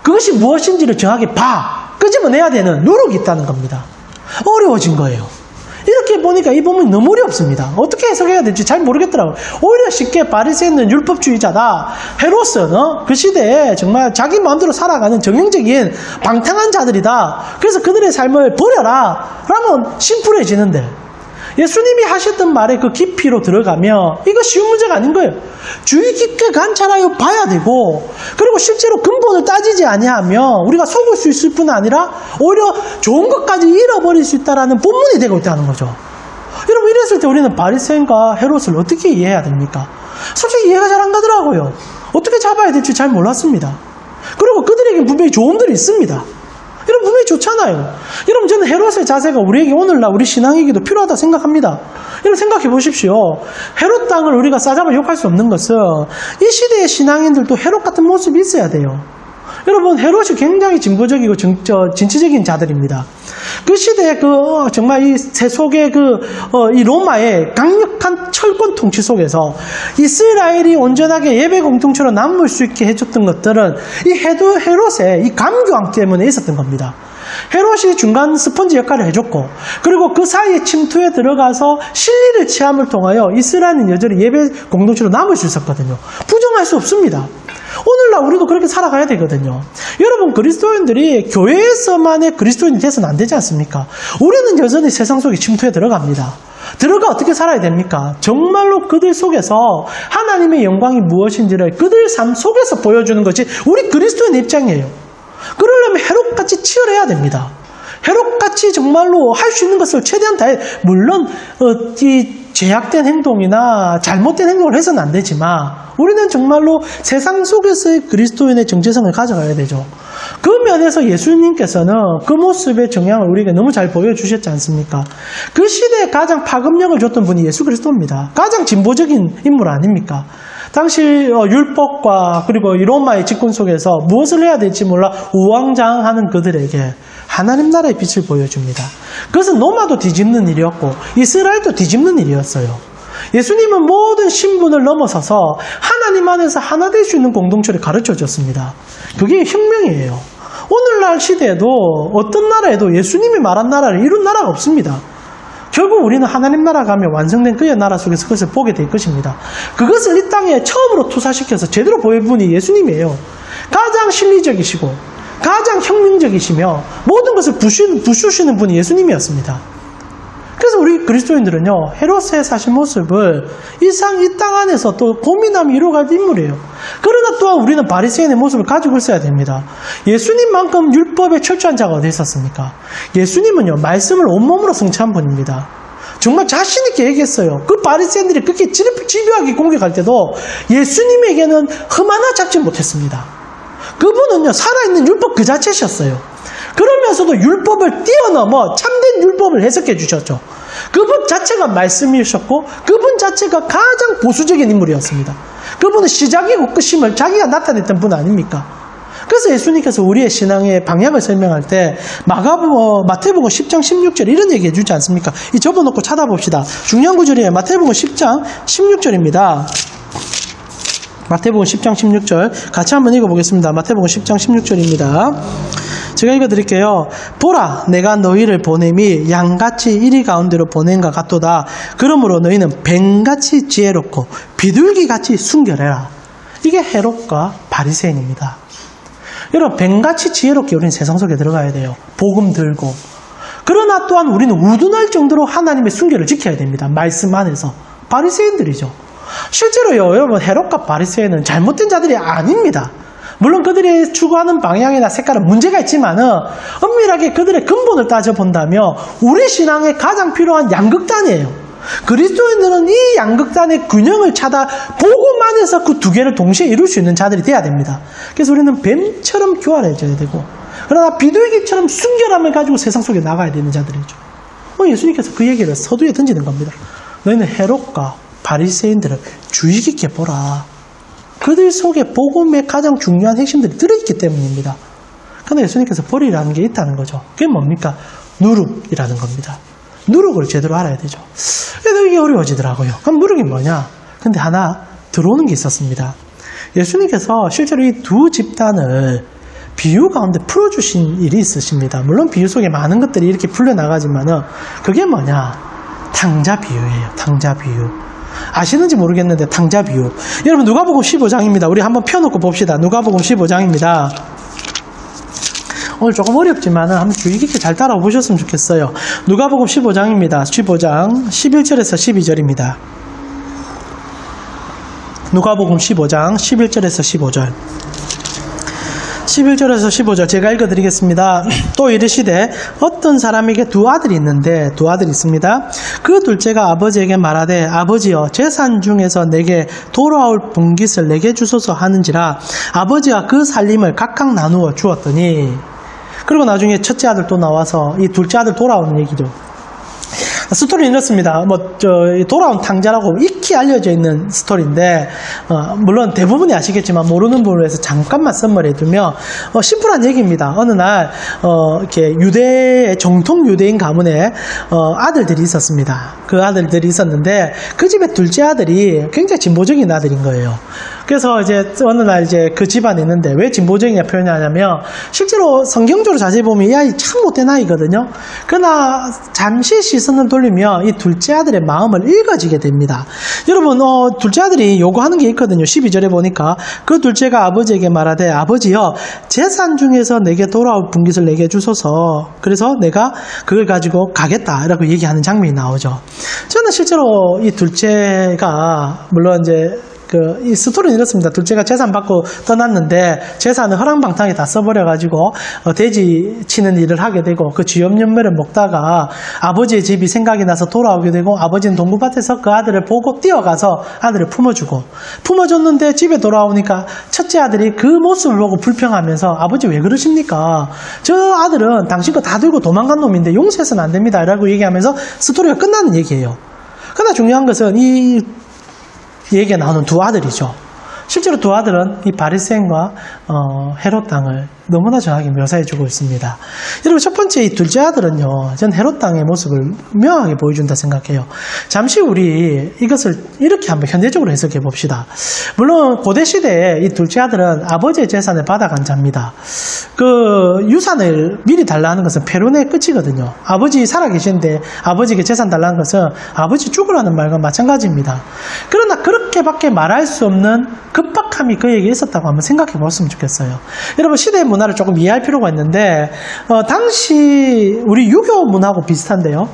그것이 무엇인지를 정확히 끄집어내야 되는 누룩이 있다는 겁니다. 어려워진 거예요. 이렇게 보니까 이 본문이 너무 어렵습니다. 어떻게 해석해야 될지 잘 모르겠더라고요. 오히려 쉽게 바리새인은 율법주의자다. 헤롯은 그 시대에 정말 자기 마음대로 살아가는 정형적인 방탕한 자들이다. 그래서 그들의 삶을 버려라. 라면 심플해지는데 예수님이 하셨던 말의 그 깊이로 들어가면 이거 쉬운 문제가 아닌 거예요. 주의 깊게 관찰하여 봐야 되고, 그리고 실제로 근본을 따지지 아니하면 우리가 속을 수 있을 뿐 아니라 오히려 좋은 것까지 잃어버릴 수 있다는 본문이 되고 있다는 거죠. 여러분, 이랬을 때 우리는 바리새인과 헤롯을 어떻게 이해해야 됩니까? 솔직히 이해가 잘 안 가더라고요. 어떻게 잡아야 될지 잘 몰랐습니다. 그리고 그들에게 분명히 좋은들이 있습니다. 여러분, 분명히 좋잖아요. 여러분, 저는 헤롯의 자세가 우리에게 오늘날 우리 신앙에게도 필요하다 생각합니다. 여러분, 생각해 보십시오. 헤롯 땅을 우리가 싸잡아 욕할 수 없는 것은 이 시대의 신앙인들도 헤롯 같은 모습이 있어야 돼요. 여러분, 헤롯이 굉장히 진보적이고 진취적인 자들입니다. 그 시대에 정말 이 세속의 이 로마의 강력한 철권 통치 속에서 이스라엘이 온전하게 예배 공동체로 남을 수 있게 해줬던 것들은 이 헤롯의 이 감교함 때문에 있었던 겁니다. 헤롯이 중간 스펀지 역할을 해줬고, 그리고 그 사이에 침투에 들어가서 진리를 체험을 통하여 이스라엘은 여전히 예배 공동체로 남을 수 있었거든요. 부정할 수 없습니다. 오늘날 우리도 그렇게 살아가야 되거든요. 여러분, 그리스도인들이 교회에서만의 그리스도인이 돼서는 안 되지 않습니까? 우리는 여전히 세상 속에 침투에 들어갑니다. 들어가 어떻게 살아야 됩니까? 정말로 그들 속에서 하나님의 영광이 무엇인지를 그들 삶 속에서 보여주는 것이 우리 그리스도인의 입장이에요. 그러려면 헤롯같이 치열해야 됩니다. 헤롯같이 정말로 할 수 있는 것을 최대한 다해, 물론 이 죄악된 행동이나 잘못된 행동을 해서는 안 되지만 우리는 정말로 세상 속에서의 그리스도인의 정체성을 가져가야 되죠. 그 면에서 예수님께서는 그 모습의 정향을 우리에게 너무 잘 보여주셨지 않습니까? 그 시대에 가장 파급력을 줬던 분이 예수 그리스도입니다. 가장 진보적인 인물 아닙니까? 당시 율법과 그리고 이 로마의 집권 속에서 무엇을 해야 될지 몰라 우왕좌왕하는 그들에게 하나님 나라의 빛을 보여줍니다. 그것은 로마도 뒤집는 일이었고 이스라엘도 뒤집는 일이었어요. 예수님은 모든 신분을 넘어서서 하나님 안에서 하나 될 수 있는 공동체를 가르쳐줬습니다. 그게 혁명이에요. 오늘날 시대에도 어떤 나라에도 예수님이 말한 나라를 이룬 나라가 없습니다. 결국 우리는 하나님 나라 가면 완성된 그의 나라 속에서 그것을 보게 될 것입니다. 그것을 이 땅에 처음으로 투사시켜서 제대로 보여준 분이 예수님이에요. 가장 실리적이시고 가장 혁명적이시며 모든 것을 부수시는 분이 예수님이었습니다. 그래서 우리 그리스도인들은요, 헤롯의 사실 모습을 이 땅 안에서 또 고민하며 이루어갈 인물이에요. 그러나 또한 우리는 바리새인의 모습을 가지고 있어야 됩니다. 예수님만큼 율법에 철저한 자가 어디 있었습니까? 예수님은요, 말씀을 온몸으로 성취한 분입니다. 정말 자신있게 얘기했어요. 그 바리새인들이 그렇게 집요하게 공격할 때도 예수님에게는 흠 하나 잡지 못했습니다. 그분은요, 살아있는 율법 그 자체셨어요. 그러면서도 율법을 뛰어넘어 참된 율법을 해석해 주셨죠. 그분 자체가 말씀이셨고 그분 자체가 가장 보수적인 인물이었습니다. 그분은 시작이고 끝임을 자기가 나타냈던 분 아닙니까? 그래서 예수님께서 우리의 신앙의 방향을 설명할 때 마태복음 10장 16절 이런 얘기 해주지 않습니까? 이 접어놓고 찾아봅시다. 중요한 구절이에요. 마태복음 10장 16절입니다. 마태복음 10장 16절 같이 한번 읽어보겠습니다. 마태복음 10장 16절입니다. 제가 읽어드릴게요. 보라, 내가 너희를 보냄이 양같이 이리 가운데로 보냄과 같도다. 그러므로 너희는 뱀같이 지혜롭고 비둘기같이 순결해라. 이게 헤롯과 바리새인입니다. 여러분, 뱀같이 지혜롭게 우리는 세상 속에 들어가야 돼요. 복음 들고. 그러나 또한 우리는 우둔할 정도로 하나님의 순결을 지켜야 됩니다. 말씀 안에서. 바리새인들이죠. 실제로요, 여러분, 헤롯과 바리새인은 잘못된 자들이 아닙니다. 물론 그들이 추구하는 방향이나 색깔은 문제가 있지만은 엄밀하게 그들의 근본을 따져본다면 우리 신앙에 가장 필요한 양극단이에요. 그리스도인들은 이 양극단의 균형을 찾아 복음안에서 그 두 개를 동시에 이룰 수 있는 자들이 돼야 됩니다. 그래서 우리는 뱀처럼 교활해져야 되고, 그러나 비둘기처럼 순결함을 가지고 세상 속에 나가야 되는 자들이죠. 예수님께서 그 얘기를 서두에 던지는 겁니다. 너희는 헤롯과 바리새인들을 주의 깊게 보라. 그들 속에 복음의 가장 중요한 핵심들이 들어있기 때문입니다. 그런데 예수님께서 버리라는 게 있다는 거죠. 그게 뭡니까? 누룩이라는 겁니다. 누룩을 제대로 알아야 되죠. 그래도 이게 어려워지더라고요. 그럼 누룩이 뭐냐? 근데 하나 들어오는 게 있었습니다. 예수님께서 실제로 이 두 집단을 비유 가운데 풀어주신 일이 있으십니다. 물론 비유 속에 많은 것들이 이렇게 풀려나가지만은 그게 뭐냐? 탕자 비유예요. 탕자 비유. 아시는지 모르겠는데 탕자 비유. 여러분 누가복음 15장입니다. 우리 한번 펴놓고 봅시다. 누가복음 15장입니다. 오늘 조금 어렵지만 한번 주의 깊게 잘 따라와 보셨으면 좋겠어요. 누가복음 15장입니다. 15장 11절에서 12절입니다. 누가복음 15장 11절에서 15절. 11절에서 15절 제가 읽어드리겠습니다. 또 이르시되 어떤 사람에게 두 아들이 있는데 두 아들이 있습니다. 그 둘째가 아버지에게 말하되 아버지여 재산 중에서 내게 돌아올 분깃을 내게 주소서 하는지라 아버지가 그 살림을 각각 나누어 주었더니 그리고 나중에 첫째 아들 또 나와서 이 둘째 아들 돌아오는 얘기죠. 스토리는 이렇습니다. 돌아온 탕자라고 익히 알려져 있는 스토리인데, 물론 대부분이 아시겠지만 모르는 분을 위해서 잠깐만 썸머리해두면, 심플한 얘기입니다. 어느 날, 이렇게 정통 유대인 가문에, 아들들이 있었습니다. 그 아들들이 있었는데, 그 집의 둘째 아들이 굉장히 진보적인 아들인 거예요. 그래서 이제 어느 날 이제 그 집안에 있는데 왜 진보적이냐 표현하냐면 실제로 성경적으로 자세히 보면 이 아이 참 못된 아이거든요. 그러나 잠시 시선을 돌리면 이 둘째 아들의 마음을 읽어지게 됩니다. 여러분 둘째 아들이 요구하는 게 있거든요. 12절에 보니까 그 둘째가 아버지에게 말하되 아버지여 재산 중에서 내게 돌아올 분깃을 내게 주소서. 그래서 내가 그걸 가지고 가겠다 라고 얘기하는 장면이 나오죠. 저는 실제로 이 둘째가 물론 이제 이 스토리는 이렇습니다. 둘째가 재산 받고 떠났는데 재산을 허랑방탕에 다 써버려가지고 돼지 치는 일을 하게 되고 그 쥐염염매를 먹다가 아버지의 집이 생각이 나서 돌아오게 되고 아버지는 동구밭에서 그 아들을 보고 뛰어가서 아들을 품어줬는데 집에 돌아오니까 첫째 아들이 그 모습을 보고 불평하면서 아버지 왜 그러십니까? 저 아들은 당신 거 다 들고 도망간 놈인데 용서해서는 안 됩니다 라고 얘기하면서 스토리가 끝나는 얘기예요. 그러나 중요한 것은 이 얘기가 나오는 두 아들이죠. 실제로 두 아들은 이 바리새인과 헤롯 땅을 너무나 정확히 묘사해주고 있습니다. 여러분 첫 번째 이 둘째 아들은요, 전 헤롯 땅의 모습을 명확하게 보여준다 생각해요. 잠시 우리 이것을 이렇게 한번 현대적으로 해석해 봅시다. 물론 고대 시대에 이 둘째 아들은 아버지의 재산을 받아간 자입니다. 그 유산을 미리 달라는 것은 패륜의 끝이거든요. 아버지 살아계신데 아버지에게 재산 달라는 것은 아버지 죽으라는 말과 마찬가지입니다. 그러나 그렇게밖에 말할 수 없는 급박함이 그에게 있었다고 한번 생각해 봤으면 좋겠어요. 여러분 시대의 문화를 조금 이해할 필요가 있는데 당시 우리 유교 문화하고 비슷한데요.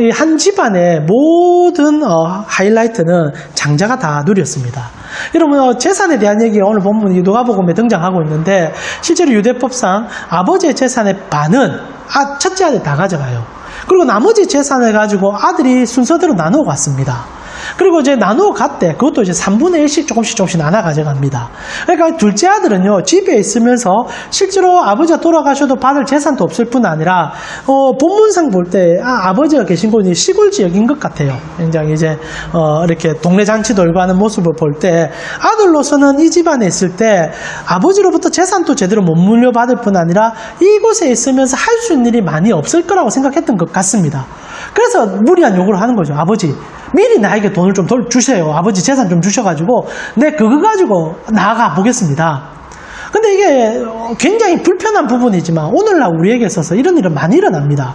이 한 집안의 모든 하이라이트는 장자가 다 누렸습니다. 여러분 재산에 대한 얘기가 오늘 본문 누가복음에 등장하고 있는데 실제로 유대법상 아버지의 재산의 반은 첫째 아들이 다 가져가요. 그리고 나머지 재산을 가지고 아들이 순서대로 나누어 갔습니다. 그리고 이제 나누어 갔대. 그것도 이제 3분의 1씩 조금씩 나눠 가져갑니다. 그러니까 둘째 아들은요, 집에 있으면서 실제로 아버지가 돌아가셔도 받을 재산도 없을 뿐 아니라, 본문상 볼 때, 아버지가 계신 곳이 시골 지역인 것 같아요. 굉장히 이제, 이렇게 동네 잔치 돌고 하는 모습을 볼 때, 아들로서는 이 집안에 있을 때, 아버지로부터 재산도 제대로 못 물려받을 뿐 아니라, 이곳에 있으면서 할 수 있는 일이 많이 없을 거라고 생각했던 것 같습니다. 그래서 무리한 요구를 하는 거죠. 아버지, 미리 나에게 돈을 좀 주세요. 아버지 재산 좀 주셔가지고 내 그거 가지고 나아가 보겠습니다. 근데 이게 굉장히 불편한 부분이지만 오늘날 우리에게 있어서 이런 일은 많이 일어납니다.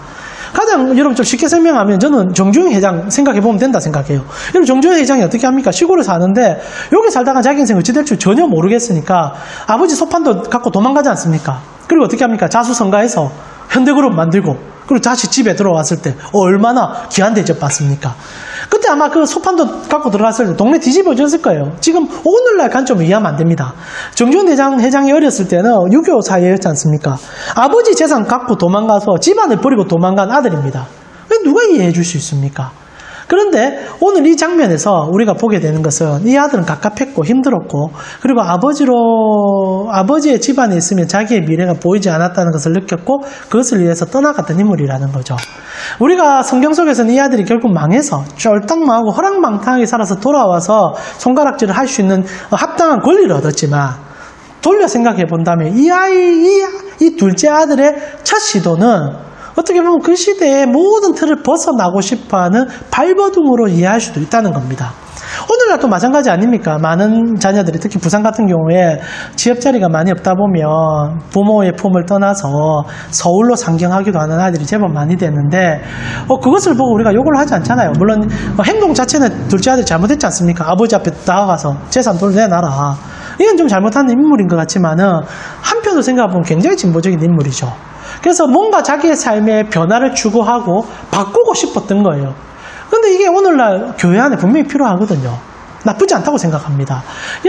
가장 여러분 좀 쉽게 설명하면 저는 정주영 회장 생각해보면 된다 생각해요. 여러분 정주영 회장이 어떻게 합니까? 시골에 사는데 여기 살다가 자기 인생 어찌 될 줄 전혀 모르겠으니까 아버지 소판도 갖고 도망가지 않습니까? 그리고 어떻게 합니까? 자수성가해서 현대그룹 만들고 그리고 다시 집에 들어왔을 때 얼마나 귀한 대접 받습니까? 그때 아마 그 소판도 갖고 들어갔을 때 동네 뒤집어졌을 거예요. 지금 오늘날 관점을 이해하면 안 됩니다. 정주영 회장이 어렸을 때는 유교 사회였지 않습니까? 아버지 재산 갖고 도망가서 집안을 버리고 도망간 아들입니다. 왜 누가 이해해 줄 수 있습니까? 그런데 오늘 이 장면에서 우리가 보게 되는 것은 이 아들은 갑갑했고 힘들었고 그리고 아버지의 집안에 있으면 자기의 미래가 보이지 않았다는 것을 느꼈고 그것을 위해서 떠나갔던 인물이라는 거죠. 우리가 성경 속에서는 이 아들이 결국 망해서 쫄딱 망하고 허랑방탕하게 살아서 돌아와서 손가락질을 할 수 있는 합당한 권리를 얻었지만 돌려 생각해 본다면 이 둘째 아들의 첫 시도는 어떻게 보면 그 시대의 모든 틀을 벗어나고 싶어하는 발버둥으로 이해할 수도 있다는 겁니다. 오늘날 또 마찬가지 아닙니까? 많은 자녀들이 특히 부산 같은 경우에 취업 자리가 많이 없다 보면 부모의 품을 떠나서 서울로 상경하기도 하는 아이들이 제법 많이 되는데 그것을 보고 우리가 욕을 하지 않잖아요. 물론 행동 자체는 둘째 아들이 잘못했지 않습니까? 아버지 앞에 나가서 재산 돈을 내놔라. 이건 좀 잘못한 인물인 것 같지만은 한편으로 생각해보면 굉장히 진보적인 인물이죠. 그래서 뭔가 자기의 삶의 변화를 추구하고 바꾸고 싶었던 거예요. 근데 이게 오늘날 교회 안에 분명히 필요하거든요. 나쁘지 않다고 생각합니다.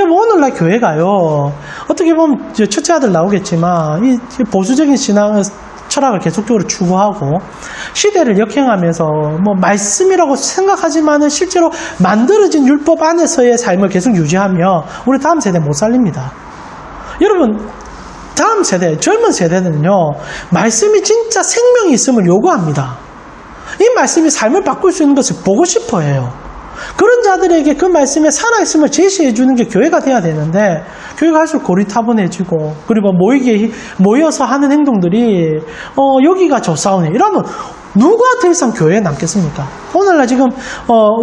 뭐 오늘날 교회가요, 어떻게 보면 첫째 아들 나오겠지만, 이 보수적인 신앙, 철학을 계속적으로 추구하고, 시대를 역행하면서, 말씀이라고 생각하지만은 실제로 만들어진 율법 안에서의 삶을 계속 유지하며, 우리 다음 세대 못 살립니다. 여러분, 다음 세대, 젊은 세대는요, 말씀이 진짜 생명이 있음을 요구합니다. 이 말씀이 삶을 바꿀 수 있는 것을 보고 싶어 해요. 그런 자들에게 그 말씀에 살아있음을 제시해 주는 게 교회가 돼야 되는데, 교회가 할수록 고리타분해지고, 그리고 모여서 하는 행동들이, 여기가 저 싸우네. 이러면 누가 더 이상 교회에 남겠습니까? 오늘날 지금,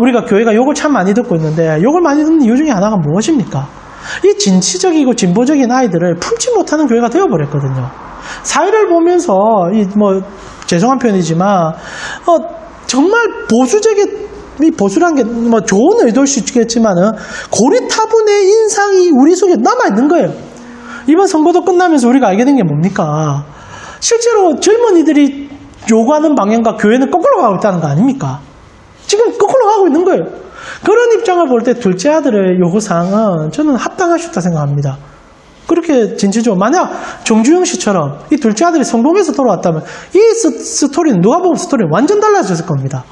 우리가 교회가 욕을 참 많이 듣고 있는데, 욕을 많이 듣는 이유 중에 하나가 무엇입니까? 이 진취적이고 진보적인 아이들을 품지 못하는 교회가 되어버렸거든요. 사회를 보면서, 죄송한 표현이지만, 정말 보수란 게 좋은 의도일 수 있겠지만은, 고리타분의 인상이 우리 속에 남아있는 거예요. 이번 선거도 끝나면서 우리가 알게 된 게 뭡니까? 실제로 젊은이들이 요구하는 방향과 교회는 거꾸로 가고 있다는 거 아닙니까? 지금 거꾸로 가고 있는 거예요. 그런 입장을 볼 때 둘째 아들의 요구사항은 저는 합당할 수 있다 생각합니다. 그렇게 진취적으로 만약 정주영 씨처럼 이 둘째 아들이 성공해서 돌아왔다면 이 스토리는 누가복음 스토리는 완전 달라졌을 겁니다.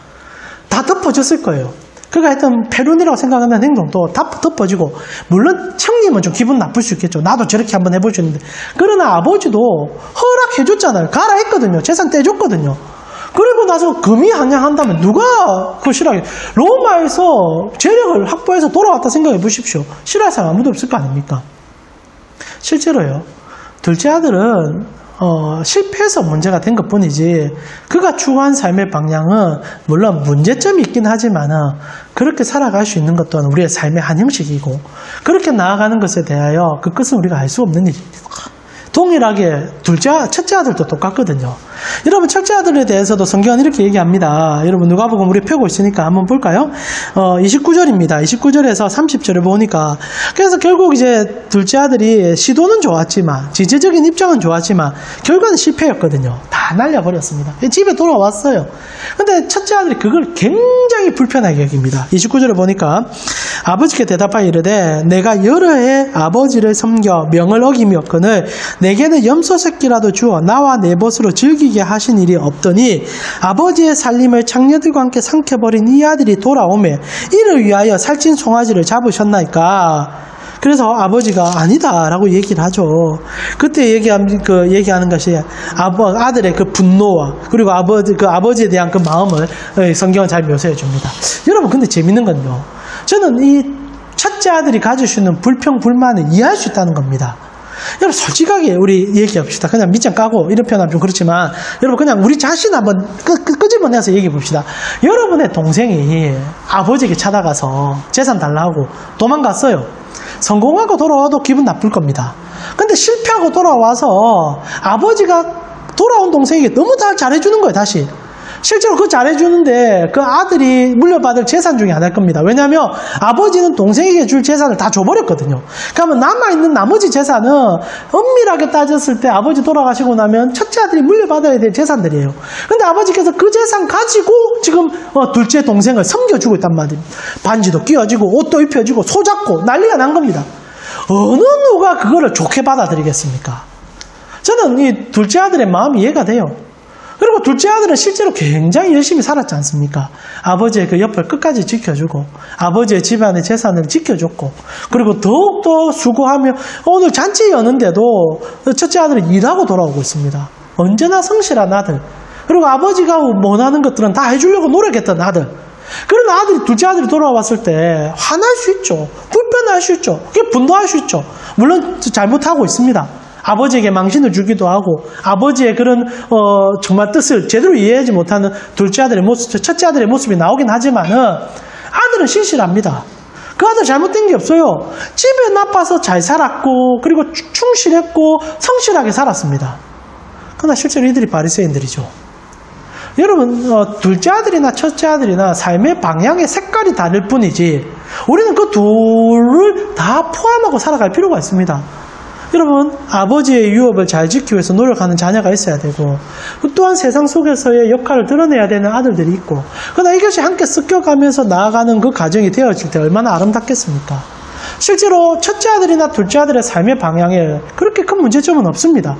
다 덮어졌을 거예요. 그가 했던 패륜이라고 생각하는 행동도 다 덮어지고, 물론 형님은 좀 기분 나쁠 수 있겠죠. 나도 저렇게 한번 해볼 수 있는데. 그러나 아버지도 허락해줬잖아요. 가라 했거든요. 재산 떼줬거든요. 그리고 나서 금이 한양한다면 누가 그거 싫어하게? 로마에서 재력을 확보해서 돌아왔다 생각해 보십시오. 싫어할 사람 아무도 없을 거 아닙니까? 실제로요, 둘째 아들은 실패해서 문제가 된 것뿐이지, 그가 추구한 삶의 방향은 물론 문제점이 있긴 하지만은 그렇게 살아갈 수 있는 것 또한 우리의 삶의 한 형식이고, 그렇게 나아가는 것에 대하여 그 끝은 우리가 알 수 없는 일입니다. 동일하게 첫째 아들도 똑같거든요. 여러분, 첫째 아들에 대해서도 성경은 이렇게 얘기합니다. 여러분, 누가복음 우리 펴고 있으니까 한번 볼까요? 29절입니다. 29절에서 30절을 보니까, 그래서 결국 이제 둘째 아들이 시도는 좋았지만, 지제적인 입장은 좋았지만 결과는 실패였거든요. 다 날려버렸습니다. 집에 돌아왔어요. 근데 첫째 아들이 그걸 굉장히 불편하게 여깁니다. 29절을 보니까 아버지께 대답하여 이르되 내가 여러 해 아버지를 섬겨 명을 어기며거늘 내게는 염소 새끼라도 주어 나와 내 벗으로 즐기게 하신 일이 없더니 아버지의 살림을 창녀들과 함께 삼켜버린 이 아들이 돌아오매 이를 위하여 살찐 송아지를 잡으셨나이까. 그래서 아버지가 아니다라고 얘기를 하죠. 그때 얘기하는 것이 아들의 그 분노와 그리고 아버지에 대한 그 마음을 성경은 잘 묘사해 줍니다. 여러분, 근데 재밌는 건요, 저는 이 첫째 아들이 가질 수 있는 불평, 불만을 이해할 수 있다는 겁니다. 여러분, 솔직하게 우리 얘기합시다. 그냥 밑장 까고 이런 표현하면 좀 그렇지만, 여러분, 그냥 우리 자신 한번 끄집어내서 얘기해 봅시다. 여러분의 동생이 아버지에게 찾아가서 재산 달라고 도망갔어요. 성공하고 돌아와도 기분 나쁠 겁니다. 근데 실패하고 돌아와서 아버지가 돌아온 동생에게 너무 다 잘해주는 거예요, 다시. 실제로 그 잘해주는데 그 아들이 물려받을 재산 중에 하나일 겁니다. 왜냐하면 아버지는 동생에게 줄 재산을 다 줘버렸거든요. 그러면 남아있는 나머지 재산은 엄밀하게 따졌을 때 아버지 돌아가시고 나면 첫째 아들이 물려받아야 될 재산들이에요. 근데 아버지께서 그 재산 가지고 지금 둘째 동생을 섬겨주고 있단 말입니다. 반지도 끼워주고 옷도 입혀주고 손잡고 난리가 난 겁니다. 어느 누가 그거를 좋게 받아들이겠습니까? 저는 이 둘째 아들의 마음이 이해가 돼요. 그리고 둘째 아들은 실제로 굉장히 열심히 살았지 않습니까? 아버지의 그 옆을 끝까지 지켜주고 아버지의 집안의 재산을 지켜줬고, 그리고 더욱더 수고하며 오늘 잔치 여는데도 첫째 아들은 일하고 돌아오고 있습니다. 언제나 성실한 아들, 그리고 아버지가 원하는 것들은 다 해주려고 노력했던 아들. 그런 둘째 아들이 돌아왔을 때 화날 수 있죠. 불편할 수 있죠. 분노할 수 있죠. 물론 잘못하고 있습니다. 아버지에게 망신을 주기도 하고 아버지의 그런 정말 뜻을 제대로 이해하지 못하는 둘째 아들의 모습, 첫째 아들의 모습이 나오긴 하지만은 아들은 신실합니다. 그 아들 잘못된 게 없어요. 집에 나빠서 잘 살았고 그리고 충실했고 성실하게 살았습니다. 그러나 실제로 이들이 바리새인들이죠. 여러분, 둘째 아들이나 첫째 아들이나 삶의 방향의 색깔이 다를 뿐이지 우리는 그 둘을 다 포함하고 살아갈 필요가 있습니다. 여러분, 아버지의 유업을 잘 지키기 위해서 노력하는 자녀가 있어야 되고 또한 세상 속에서의 역할을 드러내야 되는 아들들이 있고, 그러나 이것이 함께 섞여가면서 나아가는 그 가정이 되어질 때 얼마나 아름답겠습니까? 실제로 첫째 아들이나 둘째 아들의 삶의 방향에 그렇게 큰 문제점은 없습니다.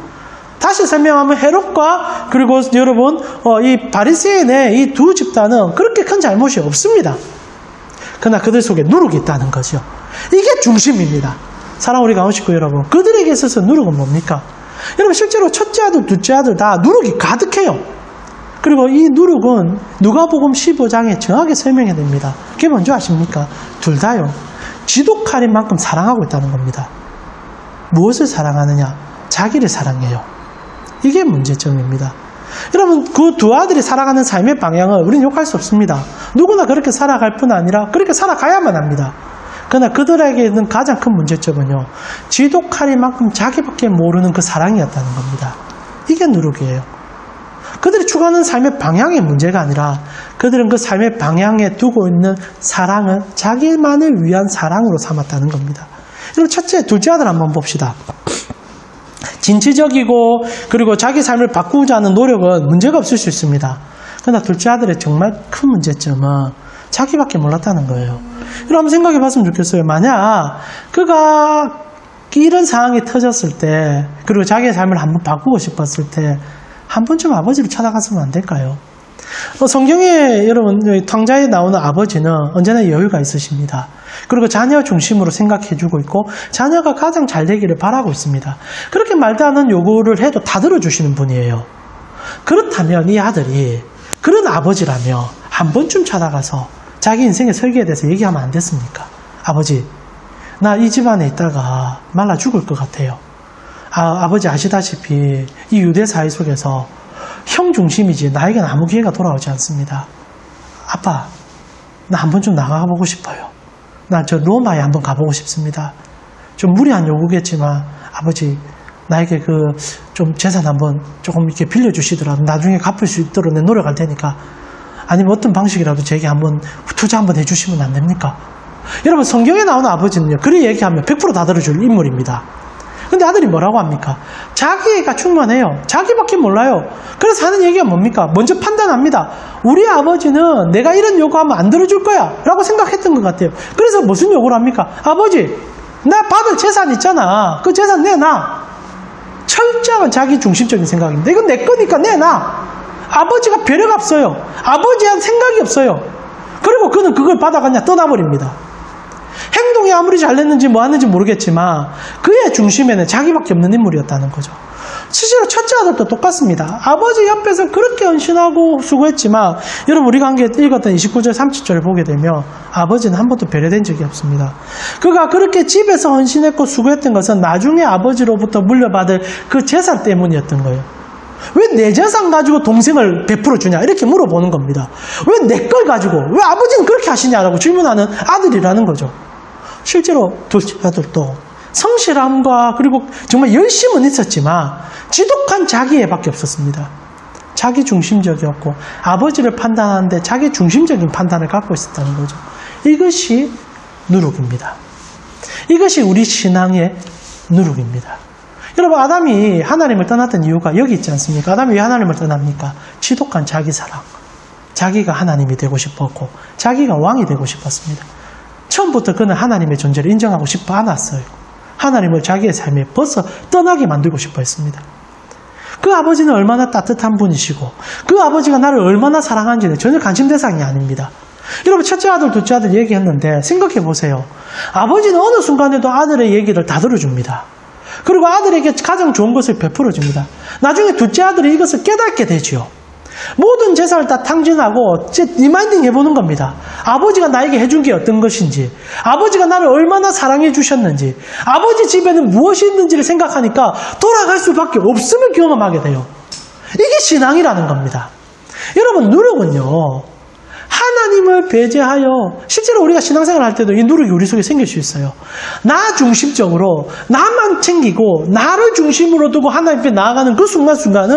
다시 설명하면 헤롯과 그리고 여러분 이 바리새인의 이 두 집단은 그렇게 큰 잘못이 없습니다. 그러나 그들 속에 누룩이 있다는 거죠. 이게 중심입니다. 사랑 우리 가운식구 여러분, 그들에게 있어서 누룩은 뭡니까? 여러분, 실제로 첫째 아들, 둘째 아들 다 누룩이 가득해요. 그리고 이 누룩은 누가복음 15장에 정확하게 설명해 냅니다. 그게 뭔지 아십니까? 둘 다요, 지독할인 만큼 사랑하고 있다는 겁니다. 무엇을 사랑하느냐? 자기를 사랑해요. 이게 문제점입니다. 여러분, 그 두 아들이 살아가는 삶의 방향을 우리는 욕할 수 없습니다. 누구나 그렇게 살아갈 뿐 아니라 그렇게 살아가야만 합니다. 그러나 그들에게 있는 가장 큰 문제점은요, 지독할인 만큼 자기밖에 모르는 그 사랑이었다는 겁니다. 이게 누룩이에요. 그들이 추구하는 삶의 방향의 문제가 아니라 그들은 그 삶의 방향에 두고 있는 사랑을 자기만을 위한 사랑으로 삼았다는 겁니다. 그럼 첫째, 둘째 아들 한번 봅시다. 진취적이고 그리고 자기 삶을 바꾸고자 하는 노력은 문제가 없을 수 있습니다. 그러나 둘째 아들의 정말 큰 문제점은 자기밖에 몰랐다는 거예요. 여러분 한번 생각해 봤으면 좋겠어요. 만약 그가 이런 상황이 터졌을 때, 그리고 자기의 삶을 한번 바꾸고 싶었을 때 한 번쯤 아버지를 찾아갔으면 안 될까요? 성경에 여러분 탕자에 나오는 아버지는 언제나 여유가 있으십니다. 그리고 자녀 중심으로 생각해주고 있고 자녀가 가장 잘 되기를 바라고 있습니다. 그렇게 말도 않은 요구를 해도 다 들어주시는 분이에요. 그렇다면 이 아들이 그런 아버지라면 한 번쯤 찾아가서 자기 인생의 설계에 대해서 얘기하면 안 됐습니까? 아버지, 나 이 집안에 있다가 말라 죽을 것 같아요. 아버지 아시다시피 이 유대 사회 속에서 형 중심이지 나에게는 아무 기회가 돌아오지 않습니다. 아빠, 나 한 번 좀 나가보고 싶어요. 나 저 로마에 한번 가보고 싶습니다. 좀 무리한 요구겠지만 아버지, 나에게 좀 재산 한번 조금 이렇게 빌려주시더라도 나중에 갚을 수 있도록 내 노력할 테니까, 아니면 어떤 방식이라도 제게 한번 투자 한번 해주시면 안 됩니까? 여러분, 성경에 나오는 아버지는요, 그리 얘기하면 100% 다 들어줄 인물입니다. 근데 아들이 뭐라고 합니까? 자기가 충만해요. 자기밖에 몰라요. 그래서 하는 얘기가 뭡니까? 먼저 판단합니다. 우리 아버지는 내가 이런 요구하면 안 들어줄 거야 라고 생각했던 것 같아요. 그래서 무슨 요구를 합니까? 아버지, 나 받을 재산 있잖아. 그 재산 내놔. 철저한 자기 중심적인 생각입니다. 이건 내 거니까 내놔. 아버지가 배려가 없어요. 아버지한 생각이 없어요. 그리고 그는 그걸 받아가냐 떠나버립니다. 행동이 아무리 잘됐는지 뭐 하는지 모르겠지만 그의 중심에는 자기밖에 없는 인물이었다는 거죠. 실제로 첫째 아들도 똑같습니다. 아버지 옆에서 그렇게 헌신하고 수고했지만 여러분, 우리가 함께 읽었던 29절 30절을 보게 되면 아버지는 한 번도 배려된 적이 없습니다. 그가 그렇게 집에서 헌신했고 수고했던 것은 나중에 아버지로부터 물려받을 그 재산 때문이었던 거예요. 왜 내 재산 가지고 동생을 베풀어 주냐 이렇게 물어보는 겁니다. 왜 내 걸 가지고, 왜 아버지는 그렇게 하시냐라고 질문하는 아들이라는 거죠. 실제로 둘째 아들도 성실함과 그리고 정말 열심은 있었지만 지독한 자기애밖에 없었습니다. 자기 중심적이었고 아버지를 판단하는데 자기 중심적인 판단을 갖고 있었다는 거죠. 이것이 누룩입니다. 이것이 우리 신앙의 누룩입니다. 여러분, 아담이 하나님을 떠났던 이유가 여기 있지 않습니까? 아담이 왜 하나님을 떠납니까? 지독한 자기 사랑. 자기가 하나님이 되고 싶었고 자기가 왕이 되고 싶었습니다. 처음부터 그는 하나님의 존재를 인정하고 싶어 않았어요. 하나님을 자기의 삶에 벗어 떠나게 만들고 싶어 했습니다. 그 아버지는 얼마나 따뜻한 분이시고 그 아버지가 나를 얼마나 사랑하는지는 전혀 관심 대상이 아닙니다. 여러분, 첫째 아들, 둘째 아들 얘기했는데 생각해 보세요. 아버지는 어느 순간에도 아들의 얘기를 다 들어줍니다. 그리고 아들에게 가장 좋은 것을 베풀어 줍니다. 나중에 둘째 아들이 이것을 깨닫게 되지요. 모든 재산을 다 탕진하고 리마인딩 해보는 겁니다. 아버지가 나에게 해준 게 어떤 것인지, 아버지가 나를 얼마나 사랑해 주셨는지, 아버지 집에는 무엇이 있는지를 생각하니까 돌아갈 수밖에 없음을 경험하게 돼요. 이게 신앙이라는 겁니다. 여러분, 누룩은요, 하나님을 배제하여 실제로 우리가 신앙생활 할 때도 이 누룩이 우리 속에 생길 수 있어요. 나 중심적으로 나만 챙기고 나를 중심으로 두고 하나님 앞에 나아가는 그 순간순간은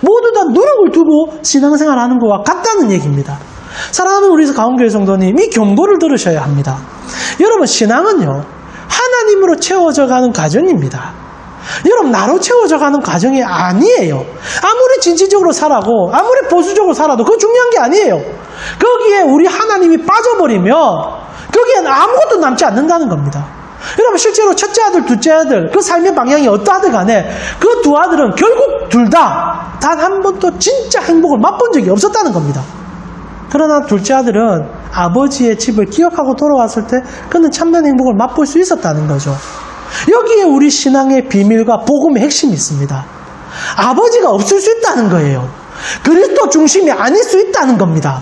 모두 다 누룩을 두고 신앙생활 하는 것과 같다는 얘기입니다. 사랑하는 우리 가운교회 성도님, 이 경고를 들으셔야 합니다. 여러분, 신앙은요 하나님으로 채워져가는 과정입니다. 여러분, 나로 채워져가는 과정이 아니에요. 아무리 진취적으로 살아도 아무리 보수적으로 살아도 그거 중요한 게 아니에요. 거기에 우리 하나님이 빠져버리면 거기에는 아무것도 남지 않는다는 겁니다. 여러분, 실제로 첫째 아들, 둘째 아들 그 삶의 방향이 어떠하든 간에 그 두 아들은 결국 둘 다 단 한 번도 진짜 행복을 맛본 적이 없었다는 겁니다. 그러나 둘째 아들은 아버지의 집을 기억하고 돌아왔을 때 그는 참된 행복을 맛볼 수 있었다는 거죠. 여기에 우리 신앙의 비밀과 복음의 핵심이 있습니다. 아버지가 없을 수 있다는 거예요. 그리스도 중심이 아닐 수 있다는 겁니다.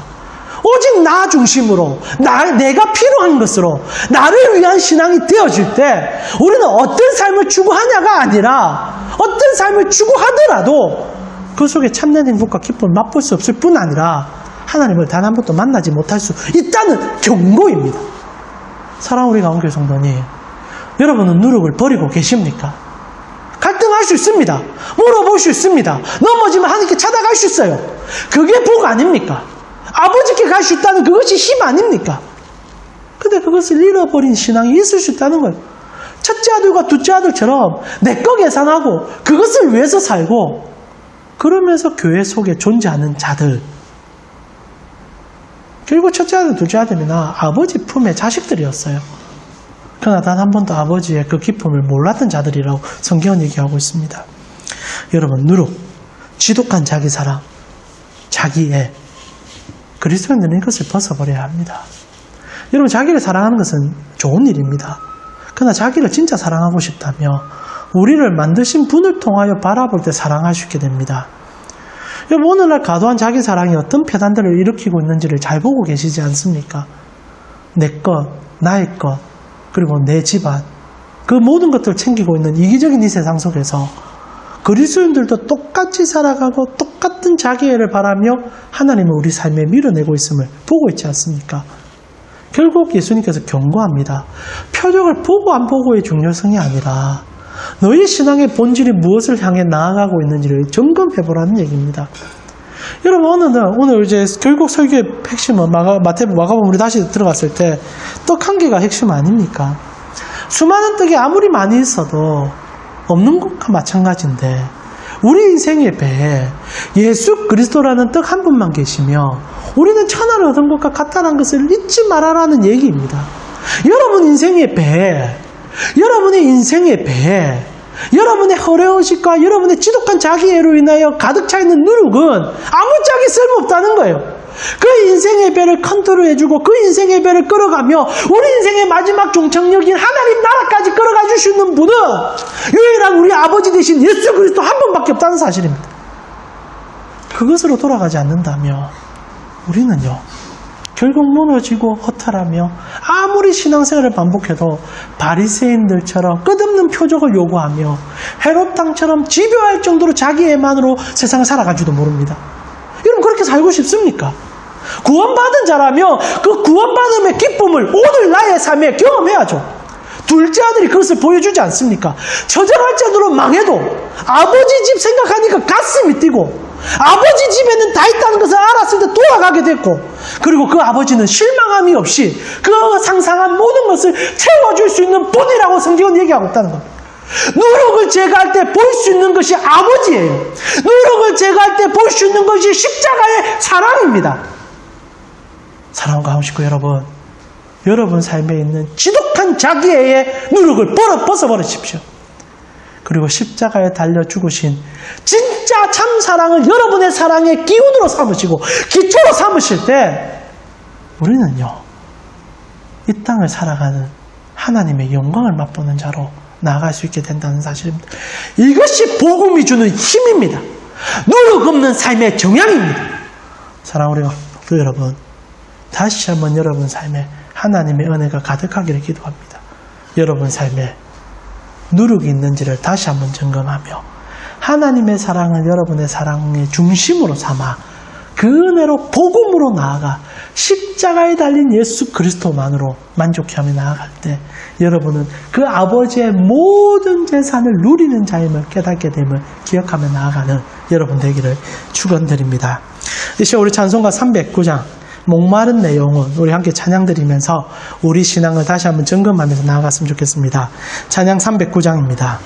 오직 나 중심으로 내가 필요한 것으로 나를 위한 신앙이 되어질 때 우리는 어떤 삶을 추구하냐가 아니라 어떤 삶을 추구하더라도 그 속에 참된 행복과 기쁨을 맛볼 수 없을 뿐 아니라 하나님을 단 한 번도 만나지 못할 수 있다는 경고입니다. 사랑하는 우리 가운데 성도님, 여러분은 누룩을 버리고 계십니까? 갈등할 수 있습니다. 물어볼 수 있습니다. 넘어지면 하나님께 찾아갈 수 있어요. 그게 복 아닙니까? 아버지께 갈 수 있다는 그것이 힘 아닙니까? 근데 그것을 잃어버린 신앙이 있을 수 있다는 거예요. 첫째 아들과 둘째 아들처럼 내 거 계산하고 그것을 위해서 살고 그러면서 교회 속에 존재하는 자들, 결국 첫째 아들, 둘째 아들이나 아버지 품의 자식들이었어요. 그러나 단 한 번도 아버지의 그 기쁨을 몰랐던 자들이라고 성경은 얘기하고 있습니다. 여러분, 누룩, 지독한 자기 사랑, 자기애, 그리스도인들은 이것을 벗어버려야 합니다. 여러분, 자기를 사랑하는 것은 좋은 일입니다. 그러나 자기를 진짜 사랑하고 싶다면 우리를 만드신 분을 통하여 바라볼 때 사랑할 수 있게 됩니다. 여러분, 오늘날 과도한 자기 사랑이 어떤 폐단들을 일으키고 있는지를 잘 보고 계시지 않습니까? 내 것, 나의 것, 그리고 내 집안, 그 모든 것들을 챙기고 있는 이기적인 이 세상 속에서 그리스도인들도 똑같이 살아가고 똑같은 자기애를 바라며 하나님을 우리 삶에 밀어내고 있음을 보고 있지 않습니까? 결국 예수님께서 경고합니다. 표적을 보고 안 보고의 중요성이 아니라 너희 신앙의 본질이 무엇을 향해 나아가고 있는지를 점검해보라는 얘기입니다. 여러분, 오늘 이제 결국 설교의 핵심은 마가복음 우리 다시 들어갔을 때 떡 한 개가 핵심 아닙니까? 수많은 떡이 아무리 많이 있어도 없는 것과 마찬가지인데 우리 인생의 배에 예수 그리스도라는 떡 한 분만 계시며 우리는 천하를 얻은 것과 같다는 것을 잊지 말아라는 얘기입니다. 여러분의 인생의 배에 여러분의 허례의식과 여러분의 지독한 자기애로 인하여 가득 차 있는 누룩은 아무짝에 쓸모없다는 거예요. 그 인생의 배를 컨트롤해주고 그 인생의 배를 끌어가며 우리 인생의 마지막 종착역인 하나님 나라까지 끌어가 줄 수 있는 분은 유일한 우리 아버지 되신 예수 그리스도 한 분밖에 없다는 사실입니다. 그것으로 돌아가지 않는다면 우리는요 결국 무너지고 허탈하며 아무리 신앙생활을 반복해도 바리새인들처럼 끝없는 표적을 요구하며 헤롯 왕처럼 집요할 정도로 자기애만으로 세상을 살아갈지도 모릅니다. 여러분, 그렇게 살고 싶습니까? 구원받은 자라면 그 구원받음의 기쁨을 오늘 나의 삶에 경험해야죠. 둘째 아들이 그것을 보여주지 않습니까? 처절할 정도로 망해도 아버지 집 생각하니까 가슴이 뛰고 아버지 집에는 다 있다는 것을 알았을 때 돌아가게 됐고, 그리고 그 아버지는 실망함이 없이 그 상상한 모든 것을 채워줄 수 있는 분이라고 성경은 얘기하고 있다는 겁니다. 누룩을 제거할 때 볼 수 있는 것이 아버지예요. 누룩을 제거할 때 볼 수 있는 것이 십자가의 사랑입니다. 사랑하는 가운식구 여러분 삶에 있는 지독한 자기애의 누룩을 벗어버리십시오. 그리고 십자가에 달려 죽으신 진짜 참 사랑을 여러분의 사랑의 기운으로 삼으시고 기초로 삼으실 때 우리는요 이 땅을 살아가는 하나님의 영광을 맛보는 자로 나아갈 수 있게 된다는 사실입니다. 이것이 복음이 주는 힘입니다. 누룩 없는 삶의 정향입니다. 사랑하는 우리 여러분, 다시 한번 여러분 삶에 하나님의 은혜가 가득하기를 기도합니다. 여러분 삶에 누룩이 있는지를 다시 한번 점검하며 하나님의 사랑을 여러분의 사랑의 중심으로 삼아 그 은혜로 복음으로 나아가 십자가에 달린 예수 그리스도만으로 만족해하며 나아갈 때 여러분은 그 아버지의 모든 재산을 누리는 자임을 깨닫게 됨을 기억하며 나아가는 여러분 되기를 축원드립니다. 이 시간 우리 찬송가 309장 목마른 내 영혼 우리 함께 찬양 드리면서 우리 신앙을 다시 한번 점검하면서 나아갔으면 좋겠습니다. 찬양 309장입니다.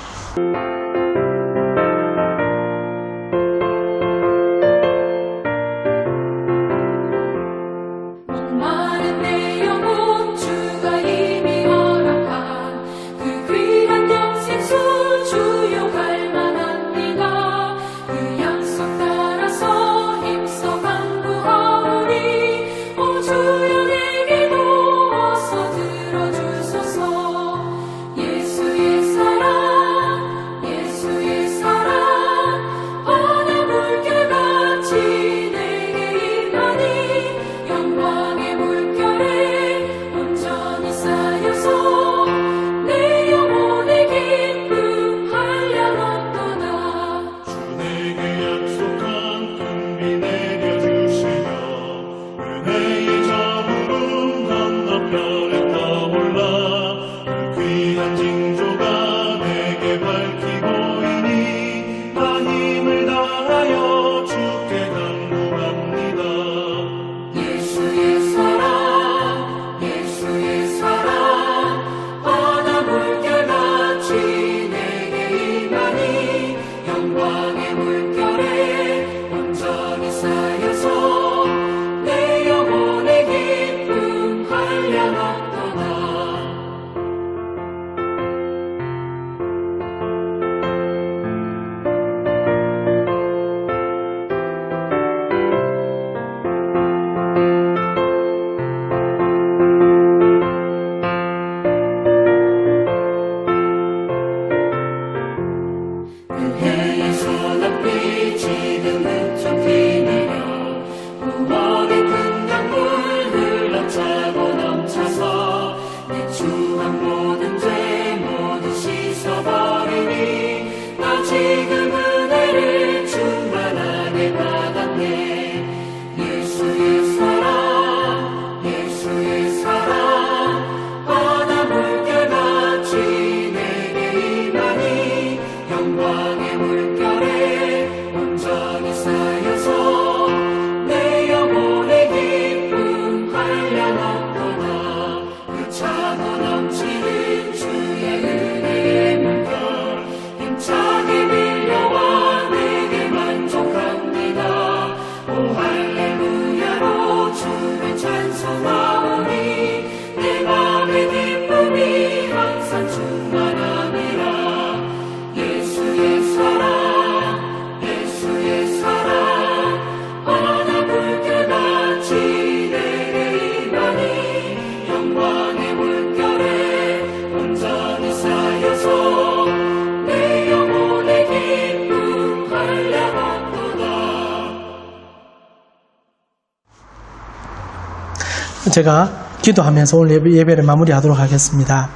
제가 기도하면서 오늘 예배를 마무리하도록 하겠습니다.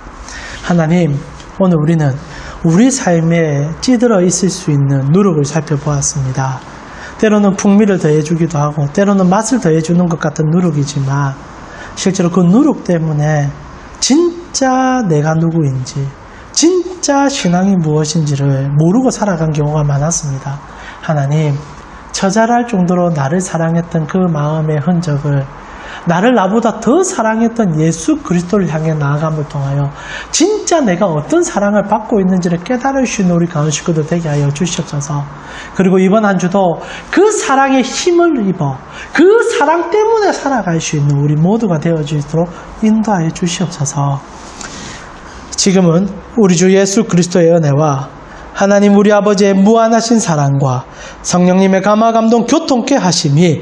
하나님, 오늘 우리는 우리 삶에 찌들어 있을 수 있는 누룩을 살펴보았습니다. 때로는 풍미를 더해주기도 하고 때로는 맛을 더해주는 것 같은 누룩이지만 실제로 그 누룩 때문에 진짜 내가 누구인지 진짜 신앙이 무엇인지를 모르고 살아간 경우가 많았습니다. 하나님, 처절할 정도로 나를 사랑했던 그 마음의 흔적을 나를 나보다 더 사랑했던 예수 그리스도를 향해 나아감을 통하여 진짜 내가 어떤 사랑을 받고 있는지를 깨달을 수 있는 우리 가은 식구들 되게 하여 주시옵소서. 그리고 이번 한 주도 그 사랑의 힘을 입어 그 사랑 때문에 살아갈 수 있는 우리 모두가 되어지도록 인도하여 주시옵소서. 지금은 우리 주 예수 그리스도의 은혜와 하나님 우리 아버지의 무한하신 사랑과 성령님의 감화감동 교통케 하심이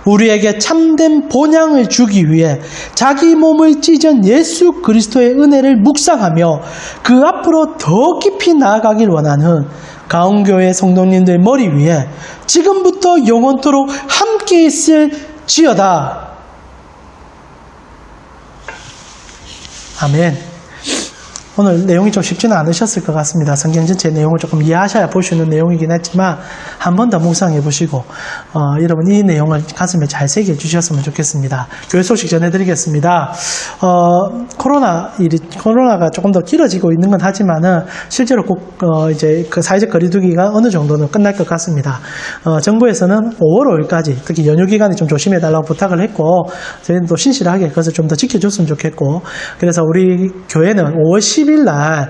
우리에게 참된 본향을 주기 위해 자기 몸을 찢은 예수 그리스도의 은혜를 묵상하며 그 앞으로 더 깊이 나아가길 원하는 가온교회 성도님들 머리 위에 지금부터 영원토록 함께 있을지어다. 아멘. 오늘 내용이 좀 쉽지는 않으셨을 것 같습니다. 성경 전체 내용을 조금 이해하셔야 볼 수 있는 내용이긴 했지만 한 번 더 묵상해 보시고 여러분 이 내용을 가슴에 잘 새겨 주셨으면 좋겠습니다. 교회 소식 전해드리겠습니다. 코로나가 조금 더 길어지고 있는 건 하지만은 실제로 이제 그 사회적 거리두기가 어느 정도는 끝날 것 같습니다. 정부에서는 5월 5일까지 특히 연휴 기간에 좀 조심해 달라고 부탁을 했고 저희는 또 신실하게 그것을 좀 더 지켜줬으면 좋겠고 그래서 우리 교회는 5월 10일 날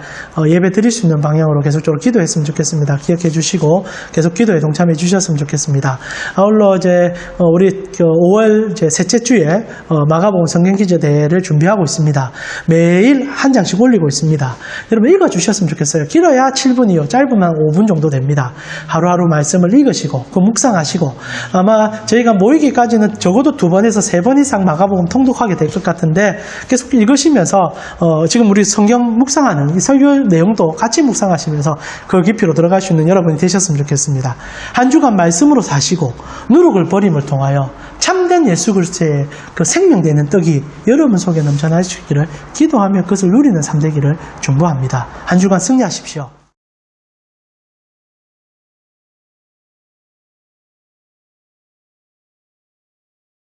예배 드릴 수 있는 방향으로 계속적으로 기도했으면 좋겠습니다. 기억해 주시고 계속 기도에 동참해 주셨으면 좋겠습니다. 아울러 이제 우리 5월 이제 셋째 주에 마가복음 성경 퀴즈 대회를 준비하고 있습니다. 매일 한 장씩 올리고 있습니다. 여러분 읽어 주셨으면 좋겠어요. 길어야 7분이요. 짧으면 5분 정도 됩니다. 하루하루 말씀을 읽으시고 그 묵상하시고 아마 저희가 모이기까지는 적어도 2번에서 3번 이상 마가복음 통독하게 될 것 같은데 계속 읽으시면서 지금 우리 성경 묵상하는 이 설교 내용도 같이 묵상하시면서 그 깊이로 들어갈 수 있는 여러분이 되셨으면 좋겠습니다. 한 주간 말씀으로 사시고 누룩을 버림을 통하여 참된 예수 그리스도의 그 생명되는 떡이 여러분 속에 넘쳐날 수 있기를 기도하며 그것을 누리는 삶 되기를 중보합니다. 한 주간 승리하십시오.